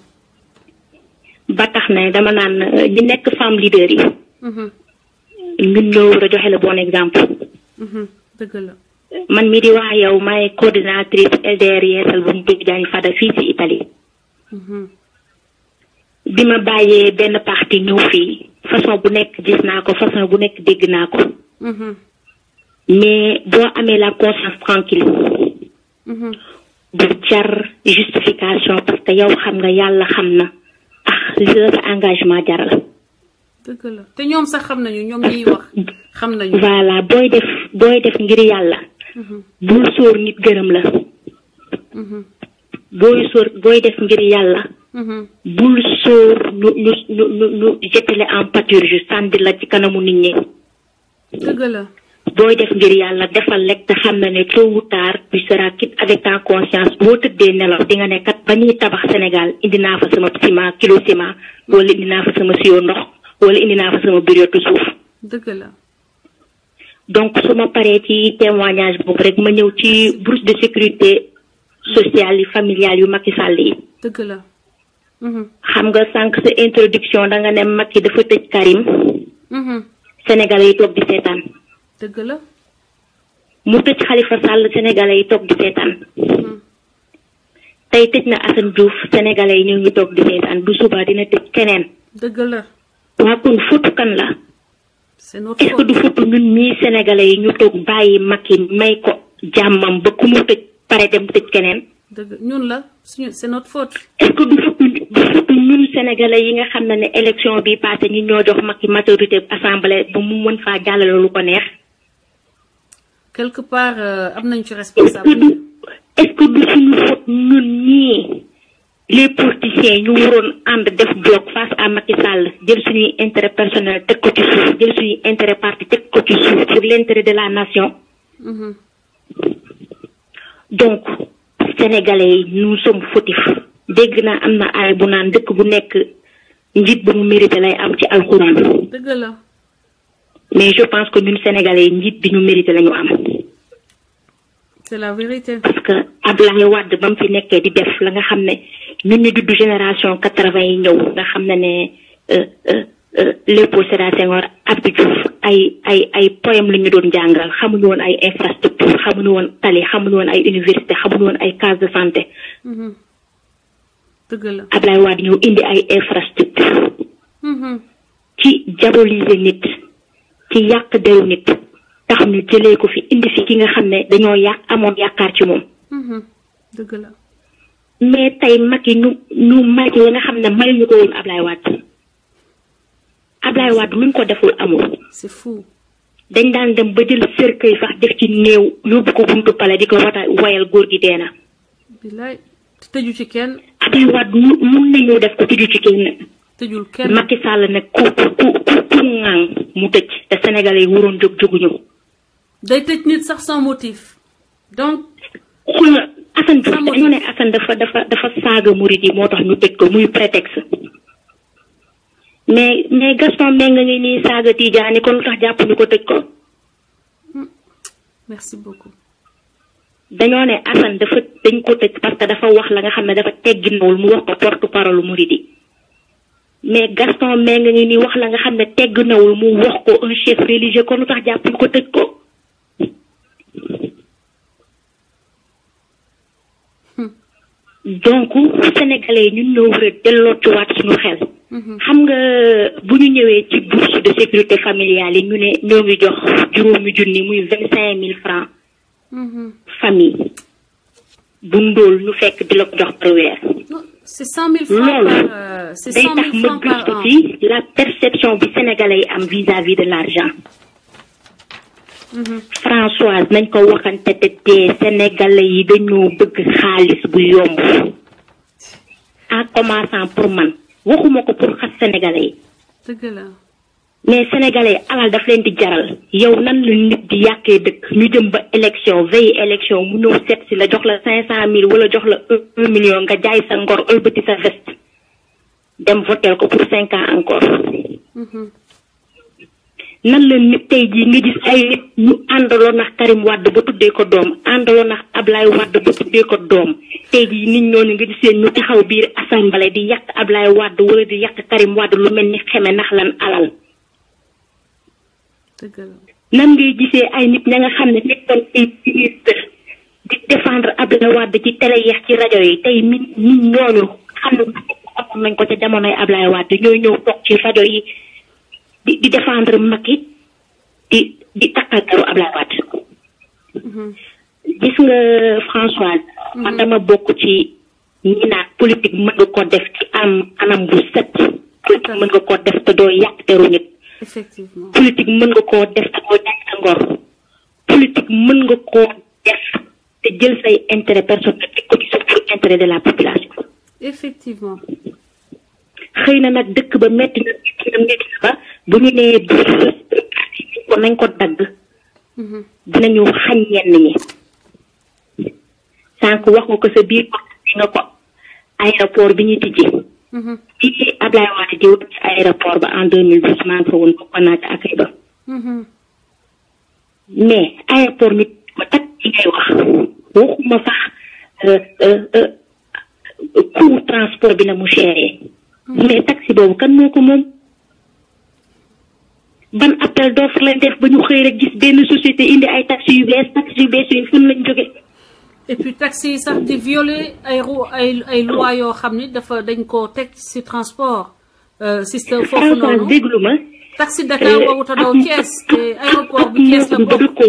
S4: ba tax ne dama naan ñi nekk femme leader yi. ñun ñoo war a joxe le bon exemple.
S3: dëgg la.
S4: man mi di wax yow maay coordinatrice LDR Yeesal bu Mbéj Diagne Fada fii ci Italie. bi ma bàyyee benn parti ñëw fii façon bu nekk gis naa ko façon bu nekk dégg naa ko. mais boo amee la conscience tranquille. du jar justification parce que yow xam nga yàlla xam na li la sa engagement jaral.
S3: dëgg la te ñoom sax xam nañu ñoom ñiy wax xam nañu.
S4: voilà booy def ngir yàlla. bul sóor nit gërëm la. booy def ngir yàlla. bul sóor ñu jetale en pâture ju sànni la ci kanamu nit ñi.
S3: dëgg la.
S4: booy def ngir yàlla defal lekk te xam na ne tôt ou tard tu seras quitte avec ta conscience boo tëddee nelaw di nga ne kat ba ñuy tabax Sénégal indi naa fa sama ciment kilo ciment wala indi naa fa sama siyo ndox wala indi naa fa sama biriotu suuf.
S3: dëgg la.
S4: donc su ma paree ci témoignage boobu rek ma ñëw ci bourse de sécurité sociale yi familiale yu Macky Sall yi.
S3: dëgg la.
S4: xam nga sànq sa introduction da nga ne Macky dafa tëj Karim. Sénégalais yi toog di seetaan.
S3: dëgg la.
S4: mu tëj Khalifa Sall Sénégalais yi toog di seetaan. tey tëj na Assane Diouf Sénégalais yi ñu ngi toog di seetaan bu subaa dina tëj keneen.
S3: dëgg la.
S4: waa kon fotu kan la.
S3: c'est notre
S4: est-ce que du fotu ñun ñii Sénégalais yi ñu toog bàyyi Macky may ko jàmmam ba ku mu tëj pare dem tëj keneen.
S3: dëgg ñun la suñu c'est notre faute.
S4: est-ce que du fotu ñun Sénégalais yi nga xam ne élection bi passé ñi ñoo jox Macky majorité assemblée ba mu mën faa jàllale lu ko neex.
S3: quelque part am nañ ci responsabilité.
S4: est-ce que du suñu faute ñun ñii les politiciens ñu waroon ànd def bloc face à Macky Sall jël suñuy intérêt personnel teg ko ci suuf jël suñuy intérêt parti teg ko ci suuf pour l'intérêt de la nation. donc Sénégalais yi nous sommes fautifs. dégg naa am na ay bu naan dëkk bu nekk njiit bu mu mérité lay am ci alxuraan.
S3: dëgg la.
S4: mais je pense que ñun Sénégalais yi njiit bi ñu mérité la ñu am.
S3: c'est la vérité.
S4: parce que Abdoulaye Wade ba mu fi nekkee di def la nga xam ne ñun ñu dudd génération 80 yi ñëw nga xam ne Léopold Sédar Senghor Abdou Diouf ay poème la ñu doon jàngal xamuñu woon ay infrastructure xamuñu woon tali xamuñu woon ay université xamuñu woon ay case de santé.
S3: dëgg la.
S4: Abdoulaye Wade ñëw indi ay infrastructure ci diaboliser nit ci yàq deru nit tax ñu jëlee ko fi indi fi ki nga xam ne dañoo amoon yaakaar ci moom.
S3: dëgg la.
S4: mais tey Macky ñu may ko nga xam ne mayuñu ko woon Abdoulaye Wade. Abdoulaye Wade luñ ko deful amul.
S3: c'est fou.
S4: dañ daan dem ba jël cercueil sax def ci néew yóbbu ko buntu pale di ko woyal góor gi dee na.
S3: bilaay tëju ci kenn.
S4: Abdoulaye Wade mun nañoo def ko tëju ci kenn.
S3: tëjul kenn.
S4: Macky Sall nag ku ŋaang mu tëj te Sénégalais yi waroon jóguñu.
S3: day tëj nit sax sans motif. donc.
S4: xool nga Assane Diouf dañoo ne Assane dafa saaga murid yi moo tax ñu tëj ko muy prétexte. mais Gaston Mbengue ngi nii saaga Tidiane kon lu tax jàpp ñu ko tëj ko.
S3: merci beaucoup.
S4: dañoo ne Assane dañ ko tëj parce que dafa wax la nga xam ne dafa tegginawul mu wax ko porte parole murid yi mais Gaston Mbengue ngi nii wax la nga xam ne tegginawul mu wax ko un chef religieux kon lu tax jàpp ñu ko tëj ko. donc Sénégalais ñun ñoo war a delloo ci waat suñu xel. xam nga bu ñu ñëwee ci bourse de sécurité familiale yi ñu ne ñoo ngi jox juróomi junni muy 25 000 francs. famille bu ndóol ñu fekk di la ko jox par weer.
S3: c'est 100 000 francs par c'est 100 000 francs par an.
S4: ci la perception bi Sénégalais yi am vis-à-vis de l'argent. Françoise nañ ko waxante te tee Sénégalais yi dañoo bëgg xaalis bu yomb en commençant pour man waxuma ko pour xas Sénégalais yi.
S3: dëgg la.
S4: mais Sénégalais alal daf leen di jaral yow nan la nit di yàqee dëkk ñu jëm ba élection veille élection mu ñëw seet si la jox la 500 000 wala jox la 1 million nga jaay sa ngor ëlbati sa veste dem voter ko pour 5 ans encore. nan la nit tey jii nga gis ay nit ñu àndaloon ak Karim Wade ba tuddee ko doom àndaloon ak Ablaye Wade ba tuddee ko doom tey jii nit ñooñu nga gisee ñu taxaw biir assemblée di yàq Ablaye Wade wala di yàq Karim Wade lu mel ni xeme ndax lan alal. nan ngay gisee ay nit ña nga xam ne nekkoon ay ministre di défendre Ablaye Wade ci télé yeex ci rajo yi tey nit ñooñu xam ne amoon nañ ko ca jamonoy Ablaye Wade ñooy ñëw toog ci rajo yi. di défendre Macky di takkal karu Ablaye Wade. gis nga Françoise. man dama bokk ci ñi naan politique mën nga ko def ci anam bu set. politique mën nga ko def te doo yàq teru nit.
S3: effectivement
S4: politique mën nga koo def te doo yàq sa ngor. politique mën nga koo def te jël say intérêt personnel teg ko ci sa pour intérêt de la population.
S3: effectivement.
S4: xëy na nag dëkk ba metti na ba bu ñu nee ko nañ ko dagg dinañu xañ ñenn ñi sànq wax nga ko sa biir nga ko aéroport bi ñu tijji ci Ablaye Wade di wut aéroport ba en 2012 maa ngi fa woon ko naat ak ba mais aéroport nit ma tak ci ngay wax waxuma sax coût transport bi na mu chéré mais taxi boobu kan moo ko moom ban appel d'offre lañ def ba ñu xëy rek gis benn société indi ay taxi yu bees yi fan lañ jóge
S3: et puis taxi yi sax di violer ay loi yoo xam ni dañ ko teg ci transport système foofu noonu
S4: déglu ma
S3: taxi Dakar warut a daw Thiès te aéroport bi Thiès la bokk